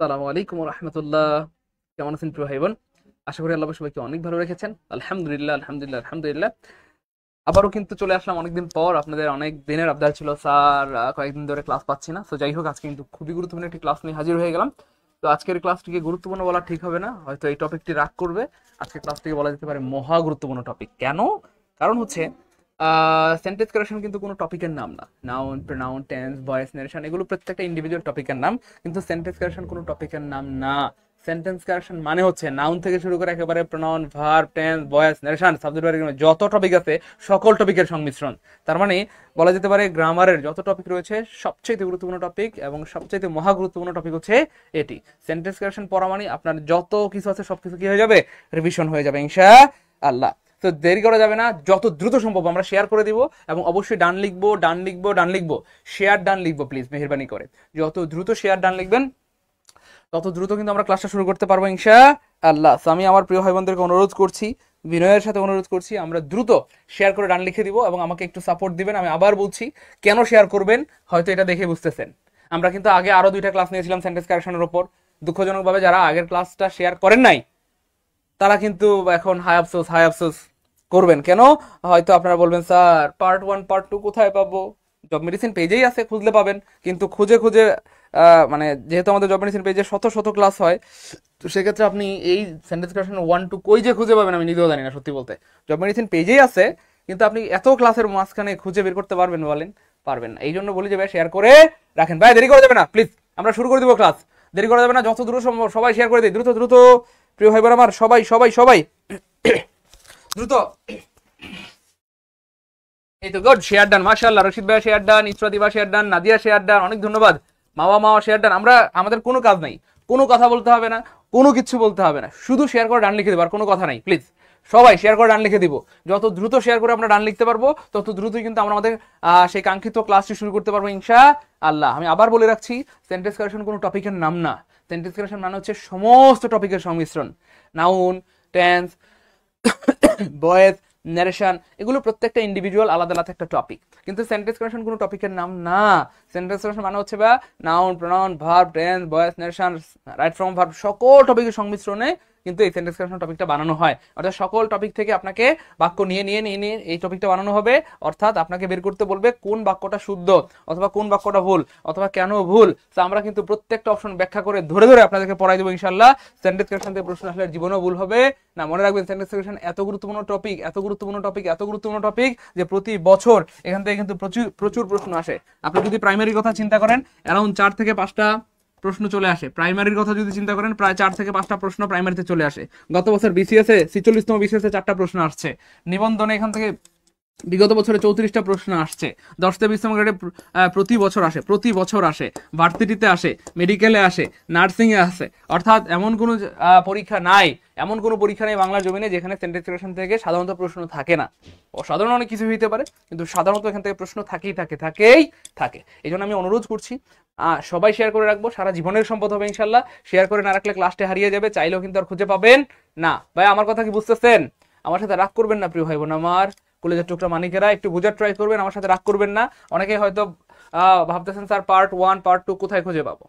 আসসালামু আলাইকুম রহমতুল্লাহ। কেমন আছেন প্রিয় ভাই বোন? আশা করি আল্লাহ সবাইকে অনেক ভালো রেখেছেন। আলহামদুলিল্লাহ আলহামদুলিল্লাহ আলহামদুলিল্লাহ। আবারও কিন্তু চলে আসলাম অনেকদিন পর। আপনাদের অনেক দিনের আবদার ছিল স্যার, কয়েকদিন ধরে ক্লাস পাচ্ছি না। তো যাই হোক, আজকে কিন্তু খুবই গুরুত্বপূর্ণ একটি ক্লাস নিয়ে হাজির হয়ে গেলাম। তো আজকের ক্লাসটিকে গুরুত্বপূর্ণ বলা ঠিক হবে না, হয়তো এই টপিকটি রাগ করবে। আজকের ক্লাসটিকে বলা যেতে পারে মহা গুরুত্বপূর্ণ টপিক। কেন? কারণ হচ্ছে সেন্টেন্স কারেকশন কিন্তু কোনো টপিকের নাম না। Noun, pronoun, tense, voice, narration এগুলো প্রত্যেকটা ইন্ডিভিজুয়াল টপিকের নাম, কিন্তু সেন্টেন্স কারেকশন কোনো টপিকের নাম না। সেন্টেন্স কারেকশন মানে হচ্ছে নাউন থেকে শুরু করে একেবারে pronoun, verb, tense, voice, narration, subject verb যত টপিক আছে সকল টপিকের সংমিশ্রণ। তার মানে বলা যেতে পারে গ্রামারের যত টপিক রয়েছে সবচেয়ে গুরুত্বপূর্ণ টপিক এবং সবচেয়ে মহা গুরুত্বপূর্ণ টপিক হচ্ছে এটি। সেন্টেন্স কারেকশন পড়া মানে আপনার যত কিছু আছে সবকিছু কি হয়ে যাবে, রিভিশন হয়ে যাবে ইনশাআল্লাহ। তো দেরি করা যাবে না, যত দ্রুত সম্ভব আমরা শেয়ার করে দিব এবং অবশ্যই ডান লিখবো, ডান লিখবো, ডান লিখবো, শেয়ার ডান লিখবো প্লিজ মেহেরবানি করে। যত দ্রুত শেয়ার ডান লিখবেন তত দ্রুত কিন্তু আমরা ক্লাসটা শুরু করতে পারবো ইনশাআল্লাহ। তো আমি আমার প্রিয় ভাই বোনদেরকে অনুরোধ করছি, বিনয়ের সাথে অনুরোধ করছি, আমরা দ্রুত শেয়ার করে ডান লিখে দিব এবং আমাকে একটু সাপোর্ট দিবেন। আমি আবার বলছি, কেন শেয়ার করবেন হয়তো এটা দেখে বুঝতেছেন। আমরা কিন্তু আগে আরো 2টা ক্লাস নিয়েছিলাম সেন্টেন্স কারেকশনের উপর। দুঃখজনকভাবে যারা আগের ক্লাসটা শেয়ার করেন নাই তারা কিন্তু এখন হায় আফসোস করবেন। কেন? হয়তো আপনারা বলবেন স্যার পার্ট 1 পার্ট 2 কোথায় পাবো? জব মেডিসিন পেজেই আছে, খুঁজলে পাবেন। কিন্তু খুঁজে খুঁজে মানে যেহেতু আমাদের জব মেডিসিন পেজে শত শত ক্লাস হয়, তো সেক্ষেত্রে আপনি এই সেন্টেন্স কারেকশন 1 2 কই যে খুঁজে পাবেন আমি নিজেও জানি না সত্যি বলতে। জব মেডিসিন পেজেই আছে, কিন্তু আপনি এত ক্লাসের মাঝখানে খুঁজে বের করতে পারবেন বলেন? পারবেন না। এই জন্য বলি যে ভাই শেয়ার করে রাখেন। ভাই দেরি করা যাবে না প্লিজ, আমরা শুরু করে দিব ক্লাস। দেরি করা যাবে না, যত দ্রুত সম্ভব সবাই শেয়ার করে দিই, দ্রুত দ্রুত। প্রিয় ভাই বোন আমার সবাই সবাই সবাই দ্রুত। এই তো গুড, শেয়ার ডান, মাশাআল্লাহ। রশিদ ভাই share done, Isratiba share done, Nadia share done, অনেক ধন্যবাদ। Mawa share done. আমরা আমাদের কোনো কাজ নাই, কোনো কথা বলতে হবে না, কোনো কিছু বলতে হবে না, শুধু শেয়ার করে ডান লিখে দেবো, আর কোনো কথা নাই। প্লিজ সবাই শেয়ার করে ডান লিখে দিব। যত দ্রুত শেয়ার করে আমরা ডান লিখতে পারবো তত দ্রুতই কিন্তু আমরা আমাদের সেই কাঙ্ক্ষিত ক্লাসটি শুরু করতে পারবো ইনশাআল্লাহ। আমি আবার বলে রাখছি, সেন্টেন্স কারেকশন কোনো টপিকের নাম না। সেন্টেন্স কারেকশন মানে হচ্ছে সমস্ত টপিকের সংমিশ্রণ। নাউন, টেন্স, ভয়েস, ন্যারেশন এগুলো প্রত্যেকটা ইন্ডিভিজুয়াল আলাদা আলাদা একটা টপিক, কিন্তু সেন্টেন্স কারেকশন কোনো টপিকের নাম না। সেন্টেন্স কারেকশন মানে হচ্ছে বা noun, pronoun, verb, tense, voice, narration, right from verb সকল টপিকের সংমিশ্রণে কিন্তু এই সেন্টেন্স কারেকশন টপিকটা বানানো হয়। অর্থাৎ সকল টপিক থেকে আপনাকে বাক্য নিয়ে নিয়ে নিয়ে নিয়ে এই টপিকটা বানানো হবে। অর্থাৎ আপনাকে বের করতে বলবে কোন বাক্যটা শুদ্ধ অথবা কোন বাক্যটা ভুল অথবা কেন ভুল। তো আমরা কিন্তু প্রত্যেকটা অপশন ব্যাখ্যা করে ধরে ধরে আপনাদেরকে পড়াই দেবো ইনশাআল্লাহ। সেন্টেন্স কারেকশন থেকে প্রশ্ন আসলে জীবনেও ভুল হবে না। মনে রাখবেন, সেন্টেন্স কারেকশন এত গুরুত্বপূর্ণ টপিক, এত গুরুত্বপূর্ণ টপিক, এত গুরুত্বপূর্ণ টপিক যে প্রতি বছর এখান থেকে কিন্তু প্রচুর প্রচুর প্রশ্ন আসে। আপনি যদি প্রাইমারির কথা চিন্তা করেন, অ্যারাউন্ড 4 থেকে 5টা প্রশ্ন চলে আসে। প্রাইমারির কথা যদি চিন্তা করেন, প্রায় 4 থেকে 5টা প্রশ্ন প্রাইমারিতে চলে আসে। গত বছর বিসিএস এ 46তম বিসিএস এ 4টা প্রশ্ন আসছে। নিবন্ধনে এখান থেকে বিগত বছরে 34টা প্রশ্ন আসছে। 10 থেকে 20তম গ্রেডে প্রতি বছর আসে, প্রতি বছর আসে। ভার্সিটিতে আসে, মেডিকেলে আসে, নার্সিং এ আসে। অর্থাৎ এমন কোনো পরীক্ষা নাই, এমন কোনো পরীক্ষা নেই বাংলার জমিনে যেখানে সেন্টেন্স কারেকশন থেকে সাধারণত প্রশ্ন থাকে না। অসাধারণ অনেক কিছু হইতে পারে, কিন্তু সাধারণত এখান থেকে প্রশ্ন থাকেই থাকে। এই জন্য আমি অনুরোধ করছি, সবাই শেয়ার করে রাখবো, সারা জীবনের সম্পদ হবে ইনশাল্লাহ। শেয়ার করে না রাখলে ক্লাসটা হারিয়ে যাবে, চাইলেও কিন্তু আর খুঁজে পাবেন না। ভাই আমার কথা কি বুঝতেছেন? আমার সাথে রাগ করবেন না প্রিয় ভাই বোন আমার, কলেজের টুকরা মানিকেরা, একটু বোঝার ট্রাই করবেন, আমার সাথে রাগ করবেন না। অনেকে হয়তো ভাবতেছেন স্যার পার্ট 1 পার্ট 2 কোথায় খুঁজে পাবো?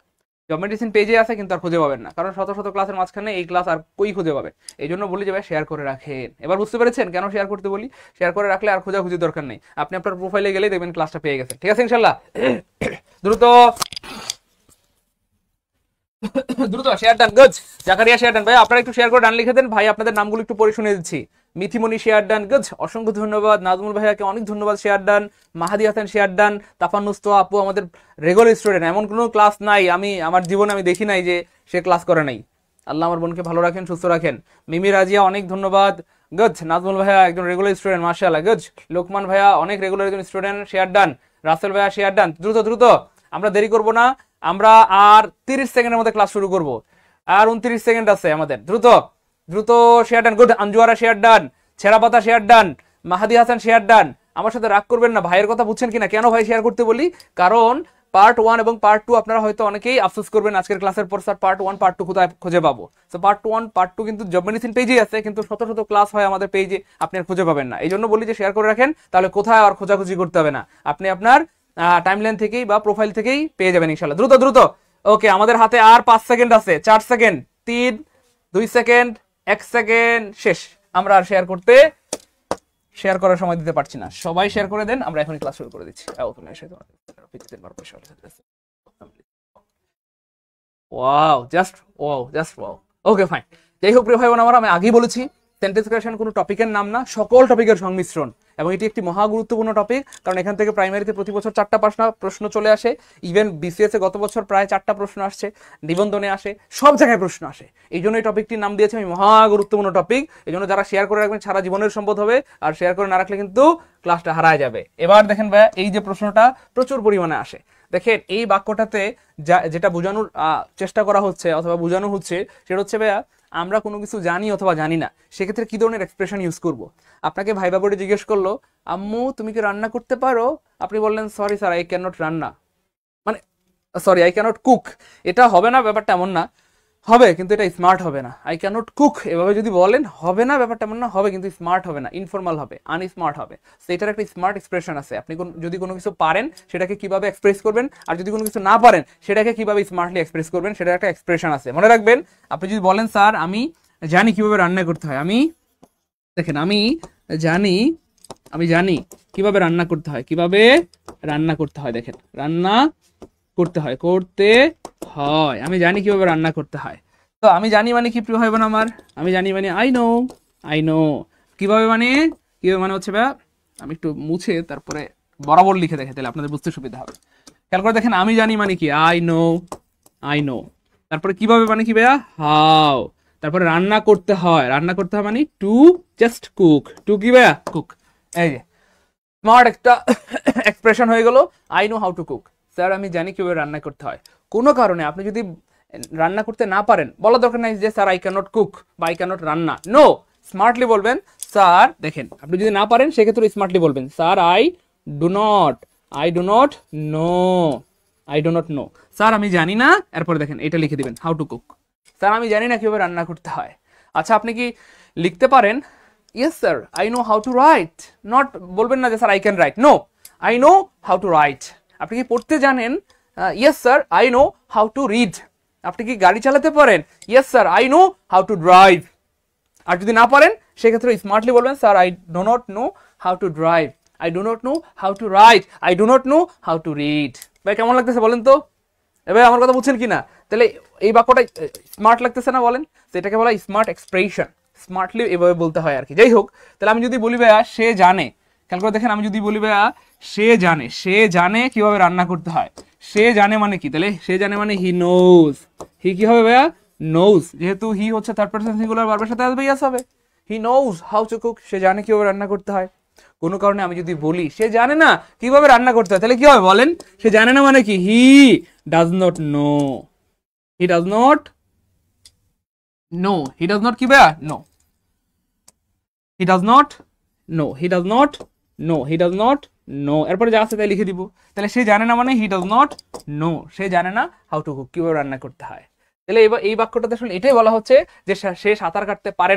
জব মেডিসিন পেজে আছে, কিন্তু আর খুঁজে পাবেন না, কারণ শত শত ক্লাসের মাঝখানে এই ক্লাস আর কই খুঁজে পাবেন। এই জন্য বলি যে ভাই শেয়ার করে রাখেন। এবার বুঝতে পেরেছেন কেন শেয়ার করতে বলি? শেয়ার করে রাখলে আর খোঁজাখুঁজি দরকার নেই, আপনি আপনার প্রোফাইলে গেলেই দেখবেন ক্লাসটা পেয়ে গেছেন। ঠিক আছে ইনশাল্লাহ? দ্রুত দ্রুত share done. Good, Zakaria share done. ভাই আপনারা একটু শেয়ার করে ডান লিখে দেন। ভাই আপনাদের নামগুলো একটু পড়ে শুনে দিচ্ছি। মিথিমণি শেয়ার ডান, গুড, অসংখ্য ধন্যবাদ। নাজমুল ভাইয়াকে অনেক ধন্যবাদ, share done. Mahadi Hasan share ডান। তাফান্নুস তো আপু আমাদের রেগুলার স্টুডেন্ট, এমন কোনো ক্লাস নাই আমি আমার জীবনে আমি দেখি নাই যে সে ক্লাস করে নাই। আল্লাহ আমার বোনকে ভালো রাখেন, সুস্থ রাখেন। মিমি রাজিয়া অনেক ধন্যবাদ, গুড। নাজমুল ভাইয়া একজন রেগুলার স্টুডেন্ট, মাশাআল্লাহ, গুড। লোকমান ভাইয়া অনেক রেগুলার একজন স্টুডেন্ট, শেয়ার ডান। রাসেল ভাইয়া শেয়ার ডান। দ্রুত দ্রুত, আমরা দেরি করব না, আমরা আর 30 সেকেন্ডের মধ্যে ক্লাস শুরু করব। আর 29 সেকেন্ড আছে আমাদের, দ্রুত দ্রুত share done. Good, Anjuara share done, ছেঁড়াপাতা share done, Mahadi Hasan share done. আমার সাথে রাগ করবেন না, ভাইয়ের কথা বুঝছেন কিনা? কেন ভাই শেয়ার করতে বলি? কারণ পার্ট 1 এবং পার্ট 2 আপনারা হয়তো অনেকেই আফসোস করবেন আজকের ক্লাসের পর, স্যার পার্ট 1 পার্ট 2 কোথায় খুঁজে পাবো? তো পার্ট 1 পার্ট 2 কিন্তু জব মেডিসিন পেজেই আছে, কিন্তু শত শত ক্লাস হয় আমাদের পেজে, আপনি আর খুঁজে পাবেন না। এই জন্য বলি যে শেয়ার করে রাখেন, তাহলে কোথায় আর খোঁজাখুঁজি করতে হবে না, আপনি আপনার টাইমলাইন থেকেই বা প্রোফাইল থেকেই পেয়ে যাবেন ইনশাআল্লাহ। দ্রুত দ্রুত, ওকে, আমাদের হাতে আর 5 সেকেন্ড আছে, 4 সেকেন্ড, 3, 2 সেকেন্ড, 1 সেকেন্ড, শেষ। আমরা আর শেয়ার করার সময় দিতে পারছি না, সবাই শেয়ার করে দেন, আমরা এখনই ক্লাস শুরু করে দিচ্ছি। Wow, just wow. Okay fine. যাই হোক প্রিয় ভাই বোন আমার, আমি আগেই বলেছি সেন্টেন্স ক্রিয়েশন কোনো টপিকের নাম না, সকল টপিকের সংমিশ্রণ, এবং এটি একটি মহা গুরুত্বপূর্ণ টপিক, কারণ এখান থেকে প্রাইমারিতে প্রতি বছর 4টা প্রশ্ন চলে আসে। ইভেন বিসিএস এ গত বছর প্রায় 4টা প্রশ্ন আসছে, নিবন্ধনে আসে, সব জায়গায় প্রশ্ন আসে। এই জন্য এই টপিকটির নাম দিয়েছি আমি মহা গুরুত্বপূর্ণ টপিক। এই জন্য যারা শেয়ার করে রাখবেন সারা জীবনের সম্পদ হবে, আর শেয়ার করে না রাখলে কিন্তু ক্লাসটা হারায় যাবে। এবার দেখেন ভাইয়া, এই যে প্রশ্নটা প্রচুর পরিমাণে আসে, দেখেন এই বাক্যটাতে যেটা বোঝানোর চেষ্টা করা হচ্ছে অথবা বোঝানো হচ্ছে, সেটা হচ্ছে ভাইয়া আমরা কোনো কিছু জানি অথবা জানি না, সেক্ষেত্রে কি ধরনের এক্সপ্রেশন ইউজ করব। আপনাকে ভাইবা বোর্ডে জিজ্ঞেস করলো, আম্মু তুমি কি রান্না করতে পারো? আপনি বললেন sorry sir, I can not রান্না, মানে sorry I can not cook. এটা হবে না, ব্যাপারটা এমন না, হবে কিন্তু এটা স্মার্ট হবে না। আই ক্যান নট কুক এভাবে যদি বলেন হবে না, ব্যাপারটা এমন না, হবে কিন্তু স্মার্ট হবে না, ইনফর্মাল হবে, আনস্মার্ট হবে। সেটার একটা স্মার্ট এক্সপ্রেশন আছে। আপনি যদি কোনো কিছু পারেন সেটাকে কিভাবে এক্সপ্রেস করবেন, আর যদি কোনো কিছু না পারেন সেটাকে কিভাবে স্মার্টলি এক্সপ্রেস করবেন, সেটার একটা এক্সপ্রেশন আছে। মনে রাখবেন, আপনি যদি বলেন স্যার আমি জানি কিভাবে রান্না করতে হয়, দেখেন আমি জানি কিভাবে রান্না করতে হয়, কিভাবে রান্না করতে হয়, দেখেন রান্না করতে হয়, আমি জানি কিভাবে রান্না করতে হয়। তো আমি জানি মানে কি প্রিয় ভাই বোন আমার, আমি জানি মানে আই নো। কিভাবে মানে হচ্ছে ভাইয়া, আমি একটু মুছে তারপরে বরাবর লিখে দেখে, তাহলে আপনাদের বুঝতে সুবিধা হবে। খেয়াল করে দেখেন, আমি জানি মানে কি আই নো, তারপরে কিভাবে মানে কি ভাইয়া হাউ, তারপরে রান্না করতে হয় মানে টু জাস্ট কুক, টু কি ভাইয়া কুক। এই যে স্মার্ট একটা এক্সপ্রেশন হয়ে গেল, I know how to cook. Sir আমি জানি কিভাবে রান্না করতে হয়। কোনো কারণে আপনি যদি রান্না করতে না পারেন, বলা দরকার নাই যে sir I can not cook বা আই ক্যান নট রান্না, নো, স্মার্টলি বলবেন স্যার, দেখেন আপনি যদি না পারেন সেক্ষেত্রে স্মার্টলি বলবেন sir I do not know, sir আমি জানি না, এরপরে দেখেন এটা লিখে দিবেন হাউ টু কুক। স্যার আমি জানি না কিভাবে রান্না করতে হয়। আচ্ছা আপনি কি লিখতে পারেন? Yes sir I know how to write, not বলবেন না যে sir I can write, no, I know how to write. আপনি কি পড়তে জানেন? Yes sir I know how to read. আপনি কি গাড়ি চালাতে পারেন? Yes sir I know how to drive. আর যদি না পারেন সেক্ষেত্রে স্মার্টলি বলবেন sir I do not know how to drive, I do not know how to right, I do not know how to read. ভাই কেমন লাগতেছে বলেন তো? এবার আমার কথা বুঝছেন কিনা? তাহলে এই বাক্যটা স্মার্ট লাগতেছে না বলেন? সেটাকে বলা স্মার্ট এক্সপ্রেশন, স্মার্টলি এভাবে বলতে হয় আর কি। যাই হোক, তাহলে আমি যদি বলি ভাইয়া সে জানে, খেয়াল করে দেখেন, আমি যদি বলি ভাইয়া সে জানে কিভাবে রান্না করতে হয়, সে জানে মানে কি? তাহলে সে জানে মানে হি নোজ, হি কি হবে ভাইয়া নোজ, যেহেতু হি হচ্ছে থার্ড পারসন সিঙ্গুলার ভার্বের সাথে আসবে ইয়াস হবে, he knows how to cook, সে জানে কিভাবে রান্না করতে হয়। কোনো কারণে আমি যদি বলি সে জানে না কিভাবে রান্না করতে হয়, তাহলে কি হবে বলেন? সে জানে না মানে কি? He does not know, he does not কি ভাইয়া know, he does not know, এরপরে যা আছে তাই লিখে দিব। তাহলে সে জানে না মানে হি ডাজ নট নো, সে জানে না হাউ টু কুক, কিভাবে রান্না করতে হয়। তাহলে এবার এই বাক্যটাতে আসলে এটাই বলা হচ্ছে যে সে সাঁতার কাটতে পারে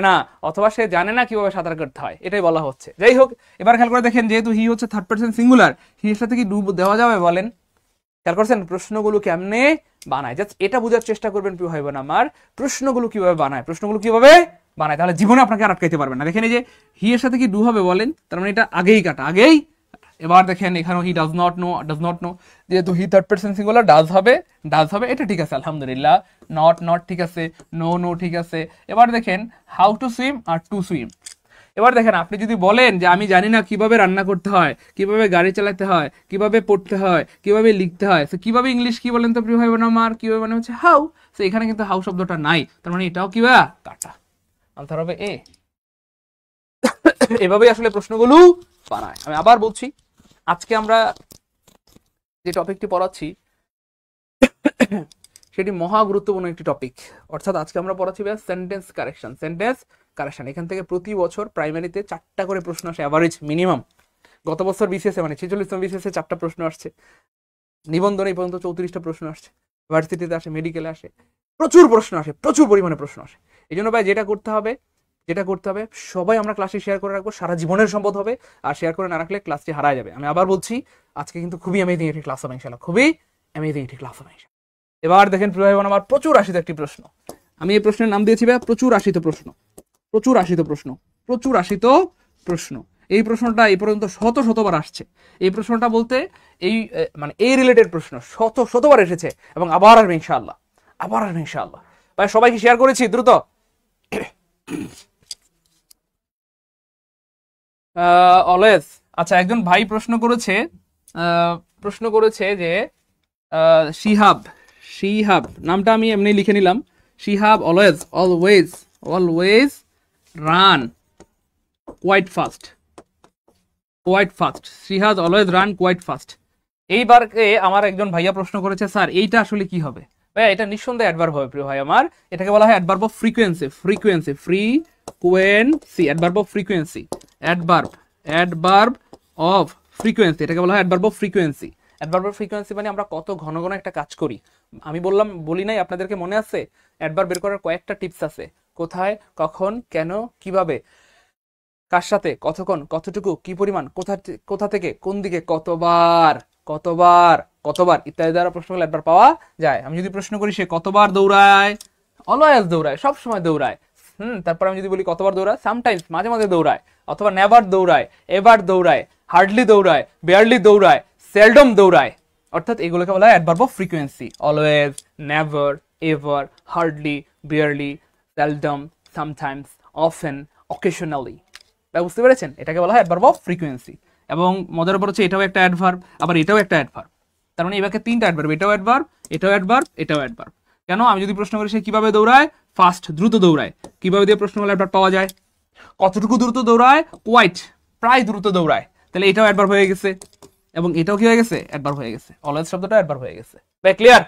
না, অথবা সে জানে না কিভাবে সাঁতার কাটতে হয়, এটাই বলা হচ্ছে। যাই হোক, এবার খেয়াল করে দেখেন, যেহেতু হি হচ্ছে থার্ড পারসন সিঙ্গুলার, হি এর সাথে কি ডু দেওয়া যাবে বলেন? খেয়াল করছেন প্রশ্নগুলো কেমনে বানায়, জাস্ট এটা বোঝার চেষ্টা করবেন প্রিয় ভাই বোন আমার, প্রশ্নগুলো কিভাবে বানায়, তাহলে জীবনে আপনাকে আর আটকাইতে পারবেন না। দেখেন এই যে হি এর সাথে কি ডু হবে বলেন, তার মানে এটা আগেই কাটা। এবার দেখেন এখানেও হি ডাজ নট নো, যেহেতু he third person singular does হবে, এটা ঠিক আছে আলহামদুলিল্লাহ। নট ঠিক আছে, নো ঠিক আছে। এবার দেখেন হাউ টু সুইম আর টু সুইম। এবার দেখেন আপনি যদি বলেন যে আমি জানি না কিভাবে রান্না করতে হয়, কিভাবে গাড়ি চালাতে হয়, কিভাবে পড়তে হয়, কিভাবে লিখতে হয়, তো কিভাবে ইংলিশ কি বলেন তো প্রিয় ভাই বোন আমার, কিভাবে মানে হচ্ছে হাউ। তো এখানে কিন্তু হাউ শব্দটা নাই, তার মানে এটাও কিভাবে কাটা, আনসার হবে এ। এভাবেই আসলে প্রশ্নগুলো বানায়। আমি আবার বলছি, আজকে আমরা যে টপিকটি পড়াচ্ছি সেটি মহা গুরুত্বপূর্ণ একটি টপিক, অর্থাৎ আজকে আমরা পড়াচ্ছি সেন্টেন্স কারেকশন। এখান থেকে প্রতি বছর প্রাইমারিতে 4টা করে প্রশ্ন আসে অ্যাভারেজ মিনিমাম। গত বছর বিসিএস মানে 46তম বিসিএস 4টা প্রশ্ন আসছে, নিবন্ধনে এই পর্যন্ত 34টা প্রশ্ন আসছে, ভার্সিটিতে আসে, মেডিকেলে আসে, প্রচুর প্রশ্ন আসে, প্রচুর পরিমাণে প্রশ্ন আসে। এই জন্য ভাই যেটা করতে হবে সবাই আমরা ক্লাসে শেয়ার করে রাখবো, সারা জীবনের সম্পদ হবে, আর শেয়ার করে না রাখলে ক্লাসটি হারায় যাবে। আমি আবার বলছি, আজকে কিন্তু খুবই অ্যামেজিং একটি ক্লাস হবে ইনশাআল্লাহ, খুবই অ্যামেজিং একটি ক্লাস হবে। এবার দেখেন প্রিয় ভাই বোন আমার প্রচুর আসিত একটি প্রশ্ন, আমি এই প্রশ্নের নাম দিয়েছি ভাই প্রচুর আসিত প্রশ্ন। প্রচুর আসিত প্রশ্ন, প্রচুর আসিত প্রশ্ন। এই প্রশ্নটা এই পর্যন্ত শতবার আসছে। এই প্রশ্নটা বলতে এই মানে এই রিলেটেড প্রশ্ন শতবার এসেছে এবং আবার আসবে ইনশাআল্লাহ, আবার আসবে ইনশাআল্লাহ। ভাই সবাইকে শেয়ার করেছি দ্রুত। অলওয়েজ আচ্ছা, একজন ভাই প্রশ্ন করেছে যে শিহাব, শিহাব নামটা আমি এমনি লিখে নিলাম। Shihab always always always run quite fast, quite fast. Shihab always run quite fast. এইবারকে আমার একজন ভাইয়া প্রশ্ন করেছে স্যার এইটা আসলে কি হবে? ভাইয়া এটা নিঃসন্দেহে অ্যাডভার্ব হবে প্রিয় ভাই আমার। এটাকে বলা হয় adverb of frequency, frequency frequency adverb of frequency, adverb of frequency, এটাকে বলা হয় adverb of frequency. Adverb of frequency মানে আমরা কত ঘন ঘন একটা কাজ করি। আমি বলি নাই আপনাদেরকে মনে আছে? অ্যাডভার্ব বের করার কয়েকটা টিপস আছে, কোথায়, কখন, কেন, কিভাবে, কার সাথে, কতক্ষণ, কতটুকু, কি পরিমাণ, কোথা থেকে, কোন দিকে, কতবার কতবার কতবার ইত্যাদি দ্বারা প্রশ্ন করলে অ্যাডভার্ব পাওয়া যায়। আমি যদি প্রশ্ন করি সে কতবার দৌড়ায়, অলওয়েজ দৌড়ায়, সব সময় দৌড়ায়। তারপর আমি যদি বলি কতবার দৌড়ায়, সামটাইমস মাঝে মাঝে দৌড়ায়, অথবা নেভার দৌড়ায়, এবার দৌড়ায়, হার্ডলি দৌড়ায়, বেয়ারলি দৌড়ায়, সেলডম দৌড়ায়, অর্থাৎ এগুলোকে বলা হয় adverb of frequency. Always, never, ever, hardly, barely, seldom, sometimes, often, occasionally. বুঝতে পেরেছেন? এটাকে বলা হয় অ্যাডভার্ব অফ ফ্রিকোয়েন্সি। এবং মজার উপর হচ্ছে এটাও একটা অ্যাডভার্ব, আবার এটাও একটা অ্যাডভার্ব। তার মানে এবারে তিনটা অ্যাডভার্ব, এটাও অ্যাডভার্ব, এটাও অ্যাডভার্ব, এটাও অ্যাডভার্ব। কেন? আমি যদি প্রশ্ন করি সে কিভাবে দৌড়ায়, ফাস্ট দ্রুত দৌড়ায়, কিভাবে দিয়ে প্রশ্ন করলে অ্যাডভার্ব পাওয়া যায়? কতটুকু দ্রুত দৌড়ায়, কোয়াইট প্রায় দ্রুত দৌড়ায়, তাহলে এটাও অ্যাডভার্ব হয়ে গেছে এবং এটাও কি হয়ে গেছে, অ্যাডভার্ব হয়ে গেছে। অলওয়েজ শব্দটা অ্যাডভার্ব হয়ে গেছে। ভাই ক্লিয়ার?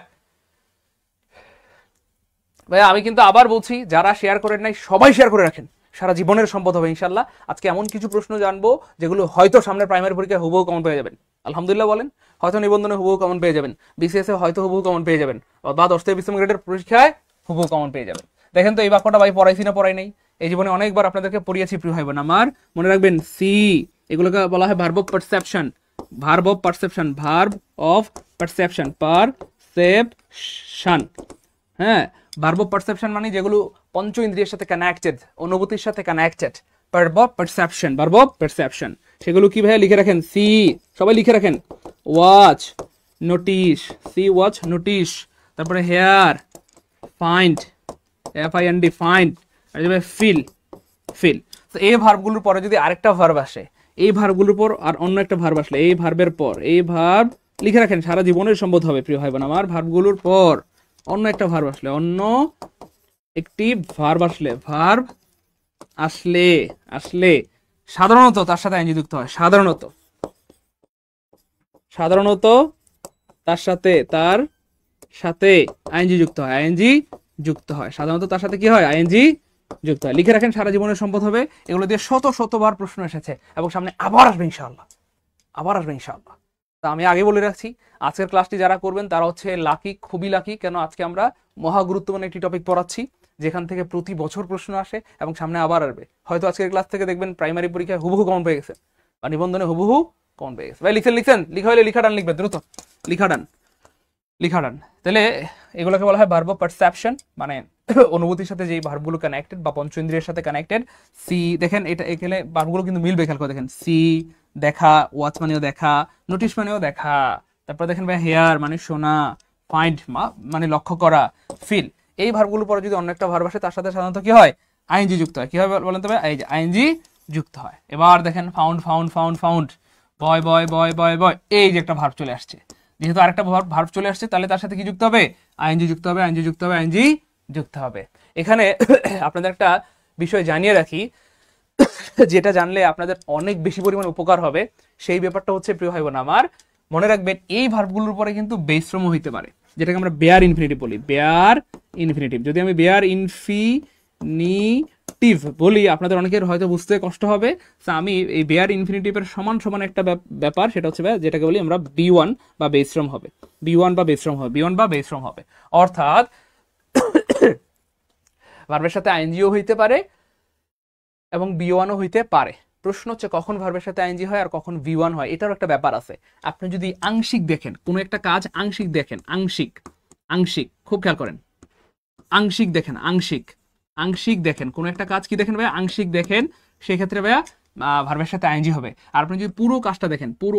ভাই আমি কিন্তু আবার বলছি, যারা শেয়ার করেন নাই সবাই শেয়ার করে রাখেন, সারা জীবনের সম্পদ হবে ইনশাল্লাহ। আজকে এমন কিছু প্রশ্ন জানবো যেগুলো হয়তো সামনে প্রাইমারি পরীক্ষায় হুবহু কমন পেয়ে যাবেন, আলহামদুলিল্লাহ বলেন, হয়তো নিবন্ধনে হুবহু কমন পেয়ে যাবেন, বিসিএস এ হয়তো হুবহু কমন পেয়ে যাবেন, বা 10 থেকে 20 গ্রেডের পরীক্ষায় হুবহু কমন পেয়ে যাবেন। দেখেন তো এই বাক্যটা ভাই পড়াইছি না পড়াই নাই? এই জীবনে অনেকবার আপনাদেরকে পড়িয়েছি প্রিয় ভাই বোন আমার, মনে রাখবেন। সি, এগুলোকে বলা হয় verb of perception, verb of perception, verb of perception, perception. হ্যাঁ, ভার্ব অফ পারসেপশন মানে যেগুলো পঞ্চ ইন্দ্রিয়ের সাথে কানেক্টেড, অনুভূতির সাথে connected. Verb of perception, verb of perception, সেগুলো কি ভাইয়া লিখে রাখেন? সি, সবাই লিখে রাখেন। Watch, notice, see watch notice, তারপরে হেয়ার, ফাইন্ড, FIND ফাইন্ড, আর ফিল, ফিল। তো এই ভার্বগুলোর পরে যদি আরেকটা ভার্ব আসে, এই ভার্বগুলোর পর আর অন্য একটা ভার্ব আসলে, এই ভার্বের পর এই ভার্ব লিখে রাখেন, সারা জীবনের সম্বোধ হবে প্রিয় ভাই বোন আমার। ভার্বগুলোর পর অন্য একটা ভার্ব আসলে, অন্য একটি ভার্ব আসলে, ভার্ব আসলে আসলে সাধারণত তার সাথে আইএনজি যুক্ত হয়, সাধারণত, সাধারণত তার সাথে আইএনজি যুক্ত হয়, আইএনজি যুক্ত হয়, সাধারণত তার সাথে কি হয়, আইএনজি যুক্ত হয়। লিখে রাখেন, সারা জীবনের সম্পদ হবে। এগুলো দিয়ে শতবার প্রশ্ন এসেছে এবং সামনে আবার আসবে ইনশাআল্লাহ, আবার আসবে ইনশাআল্লাহ। তা আমি আগে বলে রাখছি, আজকের ক্লাসটি যারা করবেন তারা হচ্ছে লাকি, খুবই লাকি। কেন? আজকে আমরা মহা গুরুত্বপূর্ণ একটি টপিক পড়াচ্ছি যেখান থেকে প্রতি বছর প্রশ্ন আসে এবং সামনে আবার আসবে। হয়তো আজকের ক্লাস থেকে দেখবেন প্রাইমারি পরীক্ষায় হুবহু কমন পেয়ে গেছে, বা নিবন্ধনে হুবহু কমন পেয়ে গেছে। ভাই লিখছেন, লিখা হলে লিখা ডান লিখবে, দ্রুত লিখা ডান, লিখা ডান। তাহলে এগুলোকে বলা হয় ভার্ব অফ পারসেপশন, মানে অনুভূতির সাথে যে ভার্বগুলো কানেক্টেড বা পঞ্চ ইন্দ্রিয়ের সাথে কানেক্টেড। সি, দেখেন এটা এখানে ভার্বগুলো কিন্তু মিলবে, খেয়াল করে দেখেন। সি দেখা, ওয়াচ মানেও দেখা, নোটিশ মানেও দেখা, তারপর দেখেন ভাই হেয়ার মানে শোনা, ফাইন্ড মানে লক্ষ্য করা, ফিল। এই ভার্বগুলোর পরে যদি অন্য একটা ভার্ব আসে তার সাথে সাধারণত কি হয়, আইএনজি যুক্ত হয়। কি হয় বলেন তো ভাই? এই যে আইএনজি যুক্ত হয়। এবার দেখেন ফাউন্ড, ফাউন্ড, ফাউন্ড, ফাউন্ড, বয়, বয়, বয়, বয়, বয়, এই যে একটা ভার্ব চলে আসছে। যেহেতু আরেকটা ভার্ব চলে আসছে তাহলে তার সাথে কি যুক্ত হবে, আইএনজি যুক্ত হবে, আইএনজি যুক্ত হবে, আইএনজি যুক্ত হবে। এখানে আপনাদের একটা বিষয় জানিয়ে রাখি, যেটা জানলে আপনাদের অনেক বেশি পরিমাণ উপকার হবে। সেই ব্যাপারটা হচ্ছে প্রিয় ভাই বোন আমার, মনে রাখবেন এই ভার্বগুলোর পরে কিন্তু বেসশ্রম হইতে পারে, যেটাকে আমরা বেয়ার ইনফিনিটিভ বলি, বেয়ার ইনফিনিটিভ। যদি আমি বেয়ার ইনফিনিটিভ বলি আপনাদের অনেকের হয়তো বুঝতে কষ্ট হবে। আমি এই বেয়ার ইনফিনিটিভের সমান সমান একটা ব্যাপার, সেটা হচ্ছে যেটাকে বলি আমরা B1 বা বেসশ্রম হবে, B1 বা বেসশ্রম হবে, B1 বা বেসশ্রম হবে। অর্থাৎ ভার্বের সাথে আইএনজিও হইতে পারে এবং B1ও হইতে পারে। প্রশ্ন হচ্ছে কখন ভার্বের সাথে আইএনজি হয় আর কখন V1 হয়, এটারও একটা ব্যাপার আছে। আপনি যদি আংশিক দেখেন কোনো একটা কাজ, আংশিক দেখেন, আংশিক আংশিক খুব খেয়াল করেন, আংশিক দেখেন, আংশিক আংশিক দেখেন কোনো একটা কাজ, কি দেখেন ভাইয়া, আংশিক দেখেন, সেক্ষেত্রে ভাইয়া ভার্বের সাথে আইএনজি হবে। আর আপনি যদি পুরো কাজটা দেখেন, পুরো